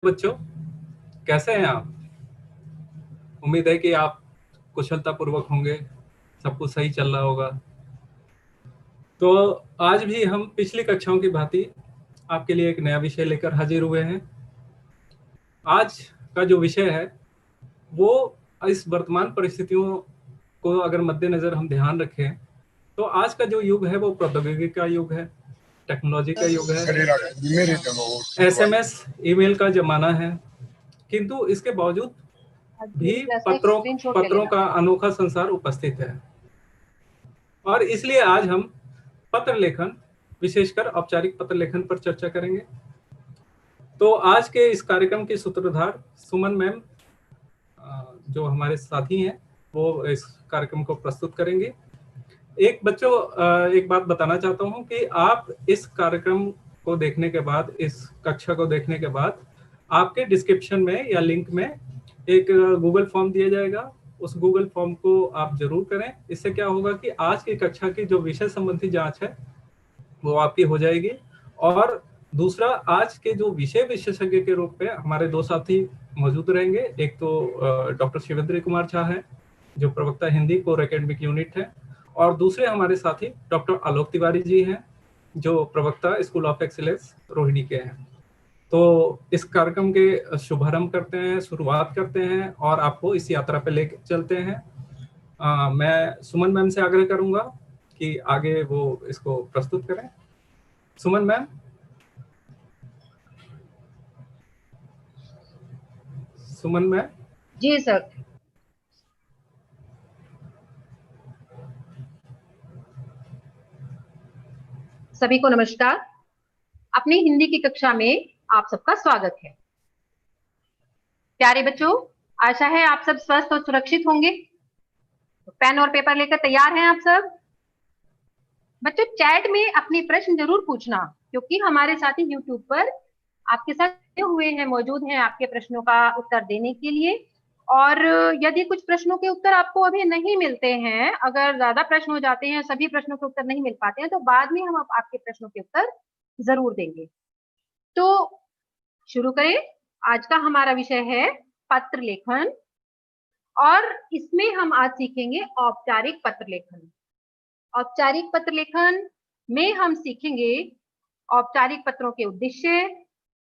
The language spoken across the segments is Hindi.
बच्चों, कैसे हैं आप? उम्मीद है कि आप कुशलतापूर्वक होंगे, सब कुछ सही चल रहा होगा। तो आज भी हम पिछली कक्षाओं की भांति आपके लिए एक नया विषय लेकर हाजिर हुए हैं। आज का जो विषय है वो इस वर्तमान परिस्थितियों को अगर मद्देनजर हम ध्यान रखें तो आज का जो युग है वो प्रौद्योगिकी का युग है, टेक्नोलॉजी का युग है, SMS ईमेल का जमाना है। किंतु इसके बावजूद भी पत्रों का अनोखा संसार उपस्थित है और इसलिए आज हम पत्र लेखन, विशेषकर औपचारिक पत्र लेखन पर चर्चा करेंगे। तो आज के इस कार्यक्रम की सूत्रधार सुमन मैम, जो हमारे साथी हैं, वो इस कार्यक्रम को प्रस्तुत करेंगे। एक बात बताना चाहता हूं कि आप इस कार्यक्रम को देखने के बाद, इस कक्षा को देखने के बाद आपके डिस्क्रिप्शन में या लिंक में एक गूगल फॉर्म दिया जाएगा। उस गूगल फॉर्म को आप जरूर करें। इससे क्या होगा कि आज की कक्षा की जो विषय संबंधी जांच है वो आपकी हो जाएगी। और दूसरा, आज के जो विषय विशेषज्ञ के रूप में हमारे दो साथी मौजूद रहेंगे। एक तो डॉक्टर शिवेंद्र कुमार झा है, जो प्रवक्ता हिंदी कोर एकेडमिक यूनिट है, और दूसरे हमारे साथी डॉक्टर आलोक तिवारी जी हैं, जो प्रवक्ता स्कूल ऑफ एक्सीलेंस रोहिणी के हैं। तो इस कार्यक्रम के शुभारंभ करते हैं, शुरुआत करते हैं और आपको इस यात्रा पे लेके चलते हैं। मैं सुमन मैम से आग्रह करूंगा कि आगे वो इसको प्रस्तुत करें। सुमन मैम। सुमन मैम। जी सर। सभी को नमस्कार। अपनी हिंदी की कक्षा में आप सबका स्वागत है। प्यारे बच्चों, आशा है आप सब स्वस्थ और सुरक्षित होंगे। तो पेन और पेपर लेकर तैयार हैं आप सब? बच्चों, चैट में अपने प्रश्न जरूर पूछना, क्योंकि हमारे साथी यूट्यूब पर आपके साथ हुए हैं, मौजूद हैं आपके प्रश्नों का उत्तर देने के लिए। और यदि कुछ प्रश्नों के उत्तर आपको अभी नहीं मिलते हैं, अगर ज्यादा प्रश्न हो जाते हैं, सभी प्रश्नों के उत्तर नहीं मिल पाते हैं, तो बाद में हम आपके प्रश्नों के उत्तर जरूर देंगे। तो शुरू करें। आज का हमारा विषय है पत्र लेखन, और इसमें हम आज सीखेंगे औपचारिक पत्र लेखन। औपचारिक पत्र लेखन में हम सीखेंगे औपचारिक पत्रों के उद्देश्य,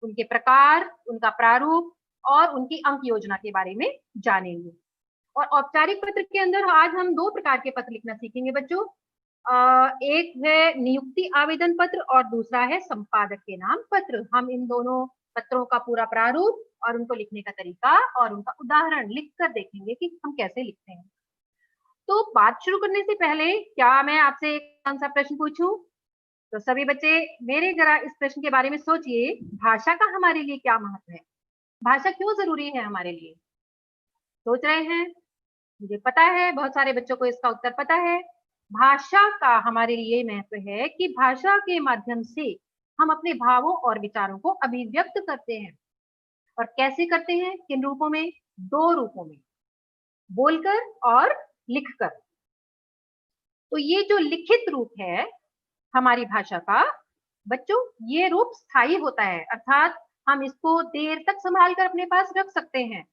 उनके प्रकार, उनका प्रारूप और उनकी अंक योजना के बारे में जानेंगे। और औपचारिक पत्र के अंदर आज हम दो प्रकार के पत्र लिखना सीखेंगे बच्चों। एक है नियुक्ति आवेदन पत्र और दूसरा है संपादक के नाम पत्र। हम इन दोनों पत्रों का पूरा प्रारूप और उनको लिखने का तरीका और उनका उदाहरण लिखकर देखेंगे कि हम कैसे लिखते हैं। तो बात शुरू करने से पहले क्या मैं आपसे एक कौन सा प्रश्न पूछूं? तो सभी बच्चे मेरे जरा इस प्रश्न के बारे में सोचिए, भाषा का हमारे लिए क्या महत्व है? भाषा क्यों जरूरी है हमारे लिए? सोच रहे हैं? मुझे पता है बहुत सारे बच्चों को इसका उत्तर पता है। भाषा का हमारे लिए महत्व है कि भाषा के माध्यम से हम अपने भावों और विचारों को अभिव्यक्त करते हैं। और कैसे करते हैं? किन रूपों में? दो रूपों में, बोलकर और लिखकर। तो ये जो लिखित रूप है हमारी भाषा का बच्चों, ये रूप स्थायी होता है, अर्थात हम इसको देर तक संभाल कर अपने पास रख सकते हैं।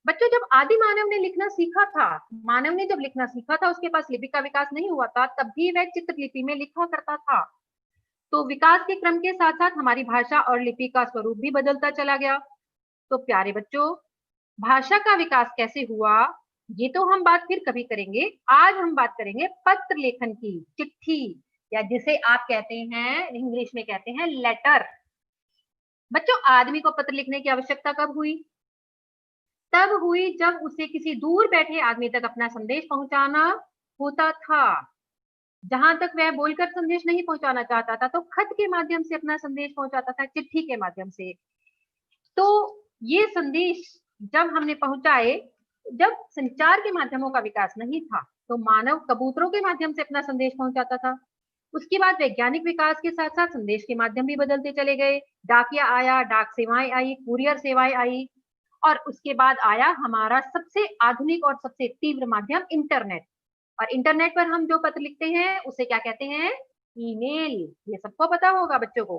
बच्चों, जब आदि मानव ने लिखना सीखा था, मानव ने जब लिखना सीखा था, उसके पास लिपि का विकास नहीं हुआ था, तब भी वह चित्रलिपि में लिखा करता था। तो विकास के क्रम के साथ साथ हमारी भाषा और लिपि का स्वरूप भी बदलता चला गया। तो प्यारे बच्चों, भाषा का विकास कैसे हुआ ये तो हम बात फिर कभी करेंगे। आज हम बात करेंगे पत्र लेखन की, चिट्ठी, या जिसे आप कहते हैं, इंग्लिश में कहते हैं लेटर। बच्चों, आदमी को पत्र लिखने की आवश्यकता कब हुई? तब हुई जब उसे किसी दूर बैठे आदमी तक अपना संदेश पहुंचाना होता था। जहां तक वह बोलकर संदेश नहीं पहुंचाना चाहता था तो खत के माध्यम से अपना संदेश पहुंचाता था, चिट्ठी के माध्यम से। तो ये संदेश जब हमने पहुंचाए, जब संचार के माध्यमों का विकास नहीं था, तो मानव कबूतरों के माध्यम से अपना संदेश पहुंचाता था। उसके बाद वैज्ञानिक विकास के साथ साथ संदेश के माध्यम भी बदलते चले गए। डाकिया आया, डाक सेवाएं आई, कुरियर सेवाएं आई, और उसके बाद आया हमारा सबसे आधुनिक और सबसे तीव्र माध्यम इंटरनेट। और इंटरनेट पर हम जो पत्र लिखते हैं उसे क्या कहते हैं? ईमेल। ये सबको पता होगा बच्चों को।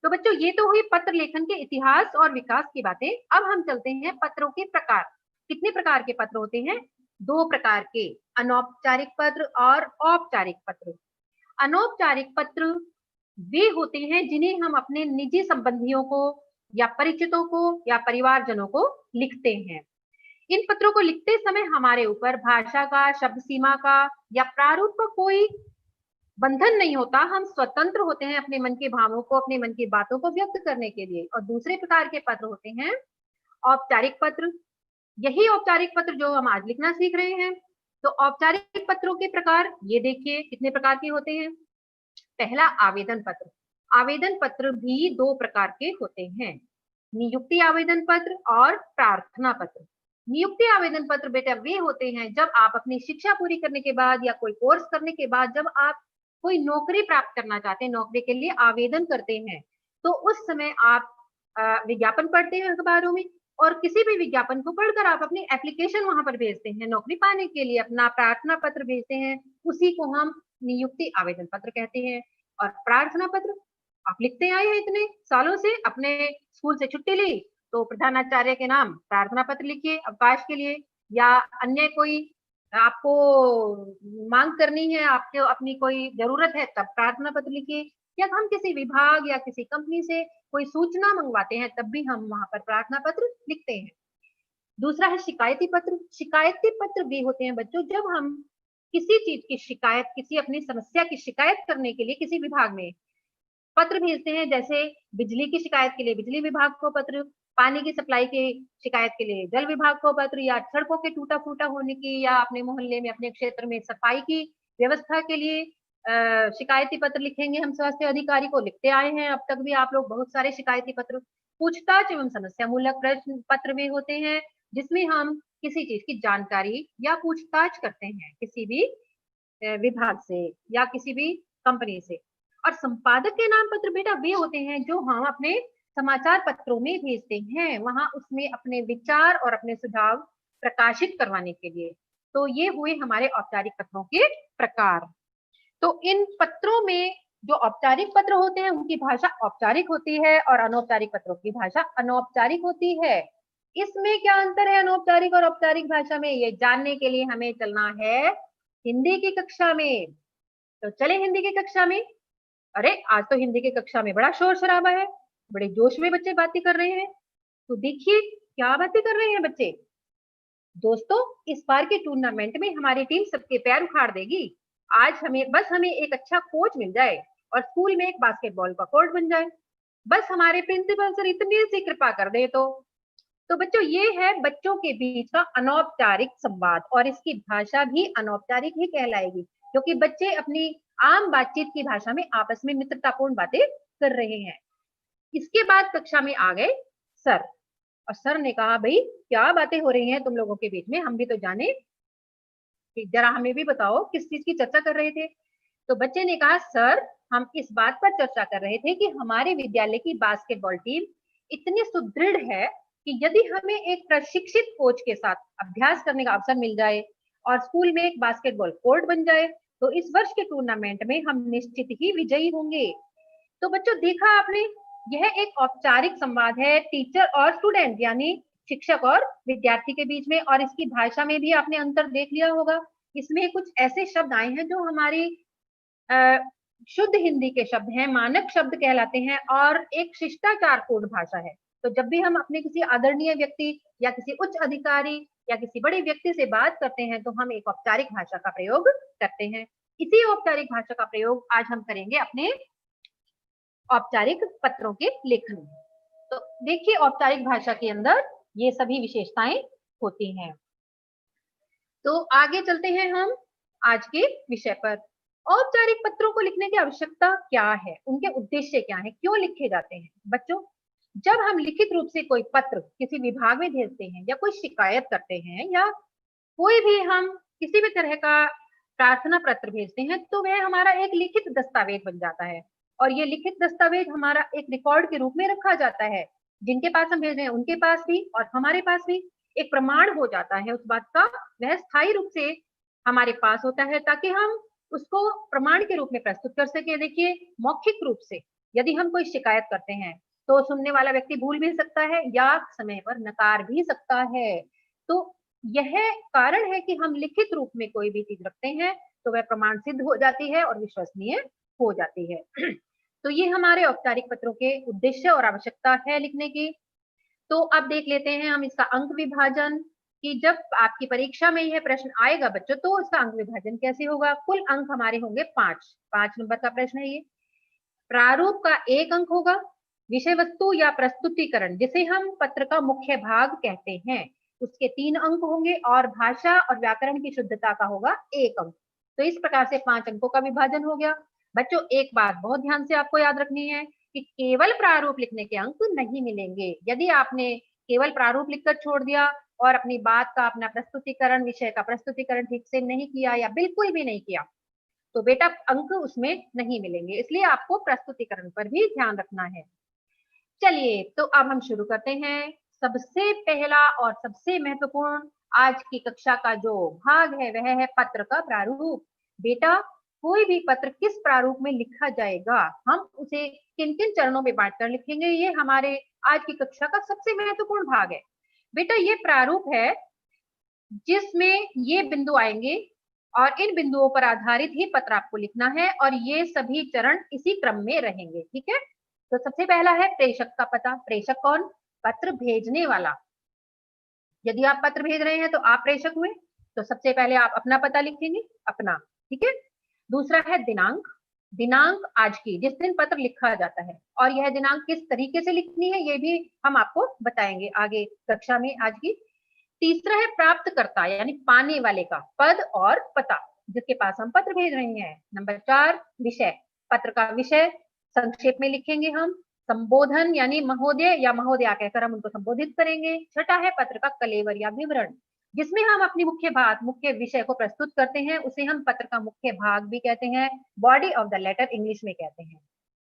तो बच्चों ये तो हुई पत्र लेखन के इतिहास और विकास की बातें। अब हम चलते हैं पत्रों के प्रकार। कितने प्रकार के पत्र होते हैं? 2 प्रकार के, अनौपचारिक पत्र और औपचारिक पत्र। अनौपचारिक पत्र वे होते हैं जिन्हें हम अपने निजी संबंधियों को या परिचितों को या परिवारजनों को लिखते हैं। इन पत्रों को लिखते समय हमारे ऊपर भाषा का, शब्द सीमा का या प्रारूप का कोई बंधन नहीं होता। हम स्वतंत्र होते हैं अपने मन के भावों को, अपने मन की बातों को व्यक्त करने के लिए। और दूसरे प्रकार के पत्र होते हैं औपचारिक पत्र। यही औपचारिक पत्र जो हम आज लिखना सीख रहे हैं। तो औपचारिक पत्रों के प्रकार ये देखिए कितने प्रकार के होते हैं। पहला, आवेदन पत्र। आवेदन पत्र भी 2 प्रकार के होते हैं, नियुक्ति आवेदन पत्र और प्रार्थना पत्र। नियुक्ति आवेदन पत्र बेटा वे होते हैं जब आप अपनी शिक्षा पूरी करने के बाद या कोई कोर्स करने के बाद जब आप कोई नौकरी प्राप्त करना चाहते हैं, नौकरी के लिए आवेदन करते हैं, तो उस समय आप विज्ञापन पढ़ते हैं अखबारों में और किसी भी विज्ञापन को पढ़कर आप अपनी एप्लीकेशन वहां पर भेजते हैं नौकरी पाने के लिए, अपना प्रार्थना पत्र भेजते हैं, उसी को हम नियुक्ति आवेदन पत्र कहते हैं। और प्रार्थना पत्र आप लिखते आए हैं इतने सालों से, अपने स्कूल से छुट्टी ली तो प्रधानाचार्य के नाम प्रार्थना पत्र लिखिए अवकाश के लिए, या अन्य कोई आपको मांग करनी है, आपको अपनी कोई जरूरत है तब प्रार्थना पत्र लिखिए, या हम किसी विभाग या किसी कंपनी से कोई सूचना मंगवाते हैं तब भी हम वहां पर प्रार्थना पत्र लिखते हैं। दूसरा है शिकायती पत्र। शिकायती पत्र भी होते हैं बच्चों जब हम किसी चीज की शिकायत, किसी अपनी समस्या की शिकायत करने के लिए किसी विभाग में पत्र भेजते हैं। जैसे बिजली की शिकायत के लिए बिजली विभाग को पत्र, पानी की सप्लाई की शिकायत के लिए जल विभाग को पत्र, या सड़कों के टूटा फूटा होने की, या अपने मोहल्ले में अपने क्षेत्र में सफाई की व्यवस्था के लिए शिकायती पत्र लिखेंगे। हम स्वास्थ्य अधिकारी को लिखते आए हैं, अब तक भी आप लोग बहुत सारे शिकायती पत्र। पूछताछ एवं समस्या मूलक प्रश्न पत्र भी होते हैं जिसमें हम किसी चीज की जानकारी या पूछताछ करते हैं किसी भी विभाग से या किसी भी कंपनी से। और संपादक के नाम पत्र बेटा वे होते हैं जो हम अपने समाचार पत्रों में भेजते हैं, वहां उसमें अपने विचार और अपने सुझाव प्रकाशित करवाने के लिए। तो ये हुए हमारे औपचारिक पत्रों के प्रकार। तो इन पत्रों में जो औपचारिक पत्र होते हैं उनकी भाषा औपचारिक होती है और अनौपचारिक पत्रों की भाषा अनौपचारिक होती है। इसमें क्या अंतर है अनौपचारिक और औपचारिक भाषा में, ये जानने के लिए हमें चलना है हिंदी की कक्षा में। तो चले हिंदी की कक्षा में। अरे आज तो हिंदी की कक्षा में बड़ा शोर शराबा है, बड़े जोश में बच्चे बातें कर रहे हैं। तो देखिए क्या बातें कर रहे हैं बच्चे। दोस्तों इस बार के टूर्नामेंट में हमारी टीम सबके पैर उखाड़ देगी। आज हमें एक अच्छा कोच मिल जाए और स्कूल में एक बास्केटबॉल का कोर्ट बन जाए, बस हमारे प्रिंसिपल सर इतनी सी कृपा कर दे तो बच्चों ये है बच्चों के बीच का अनौपचारिक संवाद, और इसकी भाषा भी अनौपचारिक ही कहलाएगी क्योंकि बच्चे अपनी आम बातचीत की भाषा में आपस में मित्रतापूर्ण बातें कर रहे हैं। इसके बाद कक्षा में आ गए सर, और सर ने कहा भाई क्या बातें हो रही हैं तुम लोगों के बीच में, हम भी तो जाने, कि जरा हमें भी बताओ किस चीज की चर्चा कर रहे थे। तो बच्चे ने कहा सर हम इस बात पर चर्चा कर रहे थे कि हमारे विद्यालय की बास्केटबॉल टीम इतनी सुदृढ़ है कि यदि हमें एक प्रशिक्षित कोच के साथ अभ्यास करने का अवसर मिल जाए और स्कूल में एक बास्केटबॉल कोर्ट बन जाए तो इस वर्ष के टूर्नामेंट में हम निश्चित ही विजयी होंगे। तो बच्चों देखा आपने, यह एक औपचारिक संवाद है टीचर और स्टूडेंट यानी शिक्षक और विद्यार्थी के बीच में, और इसकी भाषा में भी आपने अंतर देख लिया होगा। इसमें कुछ ऐसे शब्द आए हैं जो हमारी शुद्ध हिंदी के शब्द हैं, मानक शब्द कहलाते हैं, और एक शिष्टाचार पूर्ण भाषा है। तो जब भी हम अपने किसी आदरणीय व्यक्ति या किसी उच्च अधिकारी या किसी बड़े व्यक्ति से बात करते हैं तो हम एक औपचारिक भाषा का प्रयोग करते हैं। इसी औपचारिक भाषा का प्रयोग आज हम करेंगे अपने औपचारिक पत्रों के लेखन में। तो देखिए औपचारिक भाषा के अंदर ये सभी विशेषताएं होती हैं। तो आगे चलते हैं हम आज के विषय पर। औपचारिक पत्रों को लिखने की आवश्यकता क्या है, उनके उद्देश्य क्या है, क्यों लिखे जाते हैं। बच्चों जब हम लिखित रूप से कोई पत्र किसी विभाग में भेजते हैं या कोई शिकायत करते हैं या कोई भी हम किसी भी तरह का प्रार्थना पत्र भेजते हैं तो वह हमारा एक लिखित दस्तावेज बन जाता है, और ये लिखित दस्तावेज हमारा एक रिकॉर्ड के रूप में रखा जाता है। जिनके पास हम भेज रहे हैं उनके पास भी और हमारे पास भी एक प्रमाण हो जाता है उस बात का, वह स्थायी रूप से हमारे पास होता है ताकि हम उसको प्रमाण के रूप में प्रस्तुत कर सके। देखिए मौखिक रूप से यदि हम कोई शिकायत करते हैं तो सुनने वाला व्यक्ति भूल भी सकता है या समय पर नकार भी सकता है। तो यह कारण है कि हम लिखित रूप में कोई भी चीज रखते हैं तो वह प्रमाण सिद्ध हो जाती है और विश्वसनीय हो जाती है। तो ये हमारे औपचारिक पत्रों के उद्देश्य और आवश्यकता है लिखने की। तो अब देख लेते हैं हम इसका अंक विभाजन, कि जब आपकी परीक्षा में यह प्रश्न आएगा बच्चों तो इसका अंक विभाजन कैसे होगा। कुल अंक हमारे होंगे 5 नंबर का प्रश्न है ये। प्रारूप का 1 अंक होगा। विषय वस्तु या प्रस्तुतिकरण जिसे हम पत्र का मुख्य भाग कहते हैं उसके 3 अंक होंगे और भाषा और व्याकरण की शुद्धता का होगा 1 अंक। तो इस प्रकार से 5 अंकों का विभाजन हो गया। बच्चों एक बात बहुत ध्यान से आपको याद रखनी है कि केवल प्रारूप लिखने के अंक नहीं मिलेंगे। यदि आपने केवल प्रारूप लिखकर छोड़ दिया और अपनी बात का अपना प्रस्तुतिकरण विषय का प्रस्तुतिकरण ठीक से नहीं किया या बिल्कुल भी नहीं किया तो बेटा अंक उसमें नहीं मिलेंगे। इसलिए आपको प्रस्तुतिकरण पर भी ध्यान रखना है। चलिए तो अब हम शुरू करते हैं। सबसे पहला और सबसे महत्वपूर्ण आज की कक्षा का जो भाग है वह है पत्र का प्रारूप। बेटा कोई भी पत्र किस प्रारूप में लिखा जाएगा, हम उसे किन किन चरणों में बांटकर लिखेंगे, ये हमारे आज की कक्षा का सबसे महत्वपूर्ण भाग है। बेटा ये प्रारूप है जिसमें ये बिंदु आएंगे और इन बिंदुओं पर आधारित ही पत्र आपको लिखना है और ये सभी चरण इसी क्रम में रहेंगे। ठीक है, तो सबसे पहला है प्रेषक का पता। प्रेषक कौन? पत्र भेजने वाला। यदि आप पत्र भेज रहे हैं तो आप प्रेषक हुए, तो सबसे पहले आप अपना पता लिखेंगे, अपना। ठीक है, दूसरा है दिनांक। दिनांक आज की, जिस दिन पत्र लिखा जाता है, और यह दिनांक किस तरीके से लिखनी है ये भी हम आपको बताएंगे आगे कक्षा में आज की। तीसरा है प्राप्तकर्ता यानी पाने वाले का पद और पता, जिसके पास हम पत्र भेज रहे हैं। नंबर 4 विषय, पत्र का विषय संक्षेप में लिखेंगे हम। संबोधन यानी महोदय या महोदया कहकर हम उनको संबोधित करेंगे। छठा है पत्र का कलेवर या विवरण, जिसमें हम अपनी मुख्य बात मुख्य विषय को प्रस्तुत करते हैं, उसे हम पत्र का मुख्य भाग भी कहते हैं, body of the letter English में कहते हैं।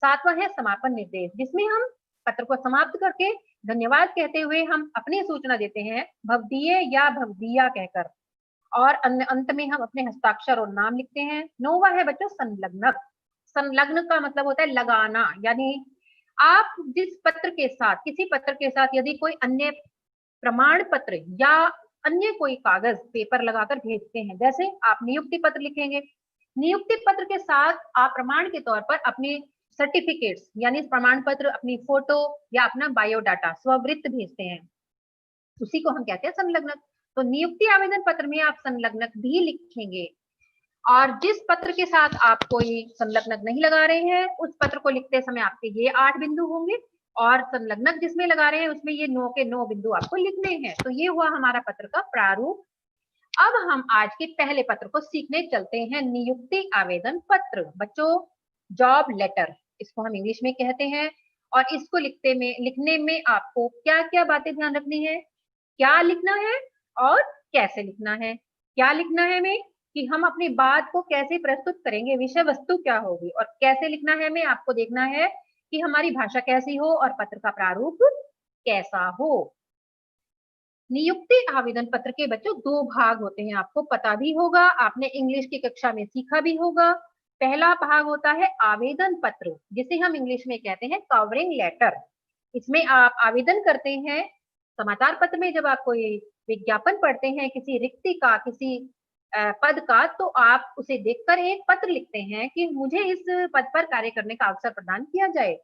सातवां है समापन निर्देश, जिसमें हम पत्र को समाप्त करके धन्यवाद कहते हुए हम अपनी सूचना देते हैं भवदीय या भवदीया कहकर, और अंत में हम अपने हस्ताक्षर और नाम लिखते हैं। नौवां है बच्चों संलग्नक। संलग्न का मतलब होता है लगाना, यानी आप जिस पत्र के साथ, किसी पत्र के साथ यदि कोई अन्य प्रमाण पत्र या अन्य कोई कागज पेपर लगाकर भेजते हैं, जैसे आप नियुक्ति पत्र लिखेंगे, नियुक्ति पत्र के साथ आप प्रमाण के तौर पर अपने सर्टिफिकेट्स यानी प्रमाण पत्र, अपनी फोटो या अपना बायोडाटा स्ववृत्त भेजते हैं, उसी को हम कहते हैं संलग्नक। तो नियुक्ति आवेदन पत्र में आप संलग्नक भी लिखेंगे। और जिस पत्र के साथ आप कोई संलग्नक नहीं लगा रहे हैं उस पत्र को लिखते समय आपके ये 8 बिंदु होंगे, और संलग्नक जिसमें लगा रहे हैं उसमें ये 9 के 9 बिंदु आपको लिखने हैं। तो ये हुआ हमारा पत्र का प्रारूप। अब हम आज के पहले पत्र को सीखने चलते हैं, नियुक्ति आवेदन पत्र। बच्चों जॉब लेटर इसको हम इंग्लिश में कहते हैं, और इसको लिखने में आपको क्या क्या बातें ध्यान रखनी है, क्या लिखना है और कैसे लिखना है। क्या लिखना है में कि हम अपनी बात को कैसे प्रस्तुत करेंगे, विषय वस्तु क्या होगी, और कैसे लिखना है में आपको देखना है कि हमारी भाषा कैसी हो और पत्र का प्रारूप कैसा हो। नियुक्ति आवेदन पत्र के बच्चों 2 भाग होते हैं, आपको पता भी होगा, आपने इंग्लिश की कक्षा में सीखा भी होगा। पहला भाग होता है आवेदन पत्र, जिसे हम इंग्लिश में कहते हैं कवरिंग लेटर। इसमें आप आवेदन करते हैं। समाचार पत्र में जब आप कोई विज्ञापन पढ़ते हैं किसी रिक्ति का, किसी पद का, तो आप उसे देखकर एक पत्र लिखते हैं कि मुझे इस पद पर कार्य करने का अवसर प्रदान किया जाए,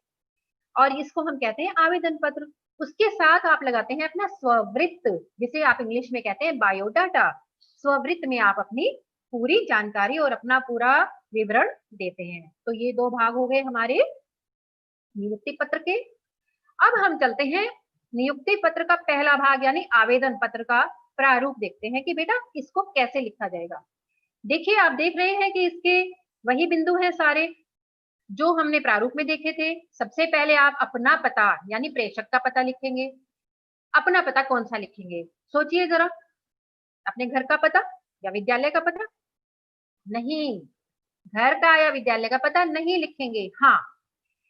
और इसको हम कहते हैं आवेदन पत्र। उसके साथ आप लगाते हैं अपना स्ववृत्त, जिसे आप इंग्लिश में कहते हैं बायोडाटा। स्ववृत्त में आप अपनी पूरी जानकारी और अपना पूरा विवरण देते हैं। तो ये 2 भाग हो गए हमारे नियुक्ति पत्र के। अब हम चलते हैं नियुक्ति पत्र का पहला भाग यानी आवेदन पत्र का प्रारूप देखते हैं कि बेटा इसको कैसे लिखा जाएगा। देखिए आप देख रहे हैं कि इसके वही बिंदु हैं सारे जो हमने प्रारूप में देखे थे। सबसे पहले आप अपना पता यानी प्रेषक का पता लिखेंगे। अपना पता कौन सा लिखेंगे, सोचिए जरा, अपने घर का पता या विद्यालय का पता? नहीं, घर का या विद्यालय का पता नहीं लिखेंगे। हाँ,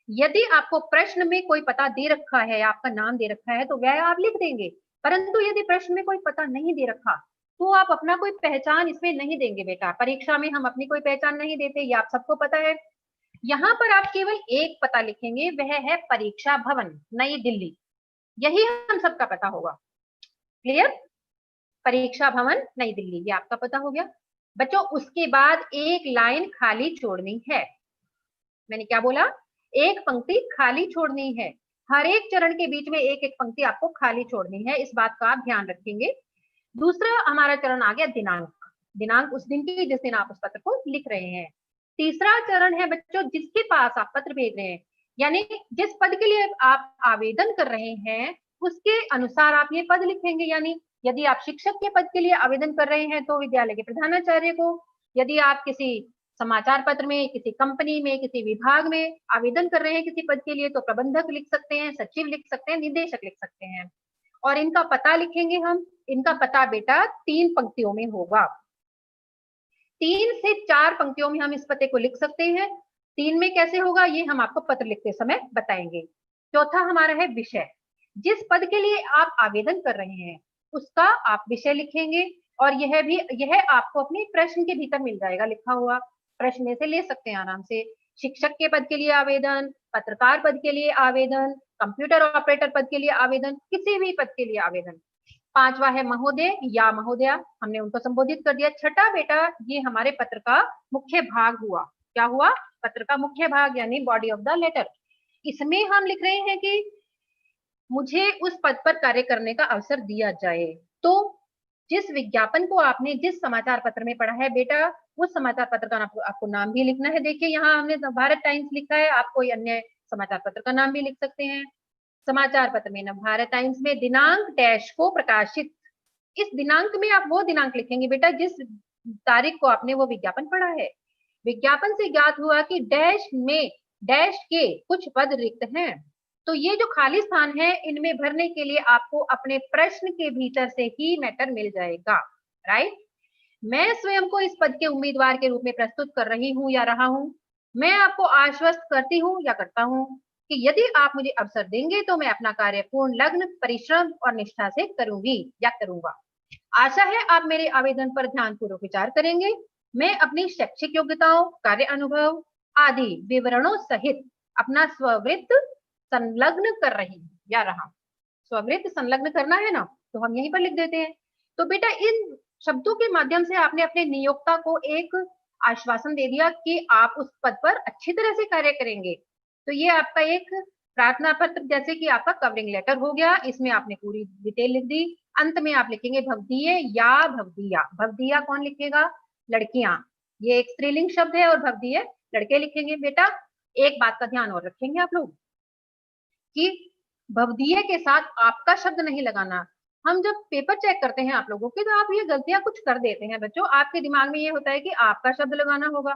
यदि आपको प्रश्न में कोई पता दे रखा है, आपका नाम दे रखा है, तो वह आप लिख देंगे। परंतु यदि प्रश्न में कोई पता नहीं दे रखा तो आप अपना कोई पहचान इसमें नहीं देंगे। बेटा परीक्षा में हम अपनी कोई पहचान नहीं देते, ये आप सबको पता है। यहाँ पर आप केवल एक पता लिखेंगे, वह है परीक्षा भवन नई दिल्ली, यही हम सबका पता होगा। क्लियर? परीक्षा भवन नई दिल्ली, ये आपका पता हो गया बच्चों। उसके बाद एक लाइन खाली छोड़नी है। मैंने क्या बोला? एक पंक्ति खाली छोड़नी है। हर एक चरण के बीच में एक एक पंक्ति आपको खाली छोड़नी है, इस बात का आप ध्यान रखेंगे। दूसरा हमारा चरण आ गया दिनांक। दिनांक उस दिन की जिस दिन आप उस पत्र को लिख रहे हैं। तीसरा चरण है बच्चों जिसके पास आप पत्र भेज रहे हैं, यानी जिस पद के लिए आप आवेदन कर रहे हैं उसके अनुसार आप ये पद लिखेंगे। यानी यदि आप शिक्षक के पद के लिए आवेदन कर रहे हैं तो विद्यालय के प्रधानाचार्य को, यदि आप किसी समाचार पत्र में, किसी कंपनी में, किसी विभाग में आवेदन कर रहे हैं किसी पद के लिए तो प्रबंधक लिख सकते हैं, सचिव लिख सकते हैं, निदेशक लिख सकते हैं। और इनका पता लिखेंगे हम। इनका पता बेटा 3 पंक्तियों में होगा। 3 से 4 पंक्तियों में हम इस पते को लिख सकते हैं। 3 में कैसे होगा ये हम आपको पत्र लिखते समय बताएंगे। चौथा हमारा है विषय। जिस पद के लिए आप आवेदन कर रहे हैं उसका आप विषय लिखेंगे, और यह आपको अपने प्रश्न के भीतर मिल जाएगा लिखा हुआ। प्रश्न में से ले सकते हैं आराम से। शिक्षक के पद के लिए आवेदन, पत्रकार पद के लिए आवेदन, कंप्यूटर ऑपरेटर पद के लिए आवेदन, किसी भी पद के लिए आवेदन। 5वां है महोदय या महोदया, हमने उनको संबोधित कर दिया। छठा बेटा ये हमारे पत्र का मुख्य भाग हुआ। क्या हुआ? पत्र का मुख्य भाग यानी बॉडी ऑफ द लेटर। इसमें हम लिख रहे हैं कि मुझे उस पद पर कार्य करने का अवसर दिया जाए। तो जिस विज्ञापन को आपने जिस समाचार पत्र में पढ़ा है बेटा, उस समाचार पत्र का आपको नाम भी लिखना है। देखिए यहाँ हमने भारत टाइम्स लिखा है, आप कोई अन्य समाचार पत्र का नाम भी लिख सकते हैं। समाचार पत्र में भारत टाइम्स में दिनांक डैश को प्रकाशित, इस दिनांक में आप वो दिनांक लिखेंगे बेटा जिस तारीख को आपने वो विज्ञापन पढ़ा है। विज्ञापन से ज्ञात हुआ कि डैश में डैश के कुछ पद रिक्त हैं, तो ये जो खाली स्थान है इनमें भरने के लिए आपको अपने प्रश्न के भीतर से ही मैटर मिल जाएगा। राइट? मैं स्वयं को इस पद के उम्मीदवार के रूप में प्रस्तुत कर रही हूँ या रहा हूँ। मैं आपको आश्वस्त करती हूँ या करता हूँ कि यदि आप मुझे अवसर देंगे तो मैं अपना कार्य पूर्ण लगन, परिश्रम और निष्ठा से करूंगी या करूंगा। आशा है आप मेरे आवेदन पर ध्यानपूर्वक विचार करेंगे। मैं अपनी शैक्षिक योग्यताओं, कार्य अनुभव आदि विवरणों सहित अपना स्ववृत्त संलग्न कर रही हूँ या रहा। स्ववृत्त संलग्न करना है ना, तो हम यहीं पर लिख देते हैं। तो बेटा इन शब्दों के माध्यम से आपने अपने नियोक्ता को एक आश्वासन दे दिया कि आप उस पद पर अच्छी तरह से कार्य करेंगे। तो ये आपका एक प्रार्थना पत्र जैसे कि आपका कवरिंग लेटर हो गया। इसमें आपने पूरी डिटेल लिख दी। अंत में आप लिखेंगे भवदीय या भवदीया। भवदीया कौन लिखेगा? लड़कियां। ये एक स्त्रीलिंग शब्द है और भवदीय लड़के लिखेंगे। बेटा एक बात का ध्यान और रखेंगे आप लोग कि भवदीय के साथ आपका शब्द नहीं लगाना। हम जब पेपर चेक करते हैं आप लोगों के तो आप ये गलतियां कुछ कर देते हैं बच्चों। आपके दिमाग में ये होता है कि आपका शब्द लगाना होगा।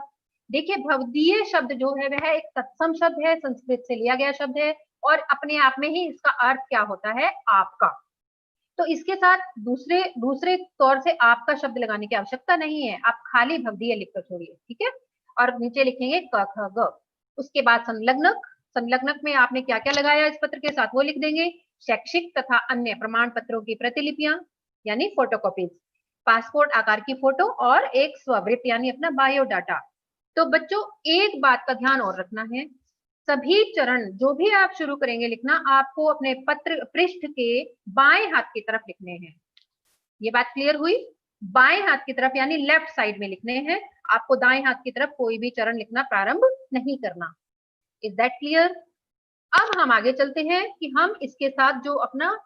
देखिए भवदीय शब्द जो है वह एक तत्सम शब्द है, संस्कृत से लिया गया शब्द है, और अपने आप में ही इसका अर्थ क्या होता है? आपका। तो इसके साथ दूसरे दूसरे तौर से आपका शब्द लगाने की आवश्यकता नहीं है। आप खाली भवदीय लिखकर छोड़िए, ठीक है? और नीचे लिखेंगे क ख ग। उसके बाद संलग्नक। संलग्नक में आपने क्या क्या लगाया इस पत्र के साथ वो लिख देंगे। शैक्षिक तथा अन्य प्रमाण पत्रों की प्रतिलिपियां यानी फोटोकॉपीज, पासपोर्ट आकार की फोटो और एक स्ववृत्त यानी अपना बायोडाटा। तो बच्चों एक बात का ध्यान और रखना है, सभी चरण जो भी आप शुरू करेंगे लिखना आपको अपने पत्र पृष्ठ के बाएं हाथ की तरफ लिखने हैं। ये बात क्लियर हुई? बाएं हाथ की तरफ यानी लेफ्ट साइड में लिखने हैं। आपको दाएं हाथ की तरफ कोई भी चरण लिखना प्रारंभ नहीं करना। Is that clear? अब हम आगे चलते हैं कि हम इसके साथ जो अपना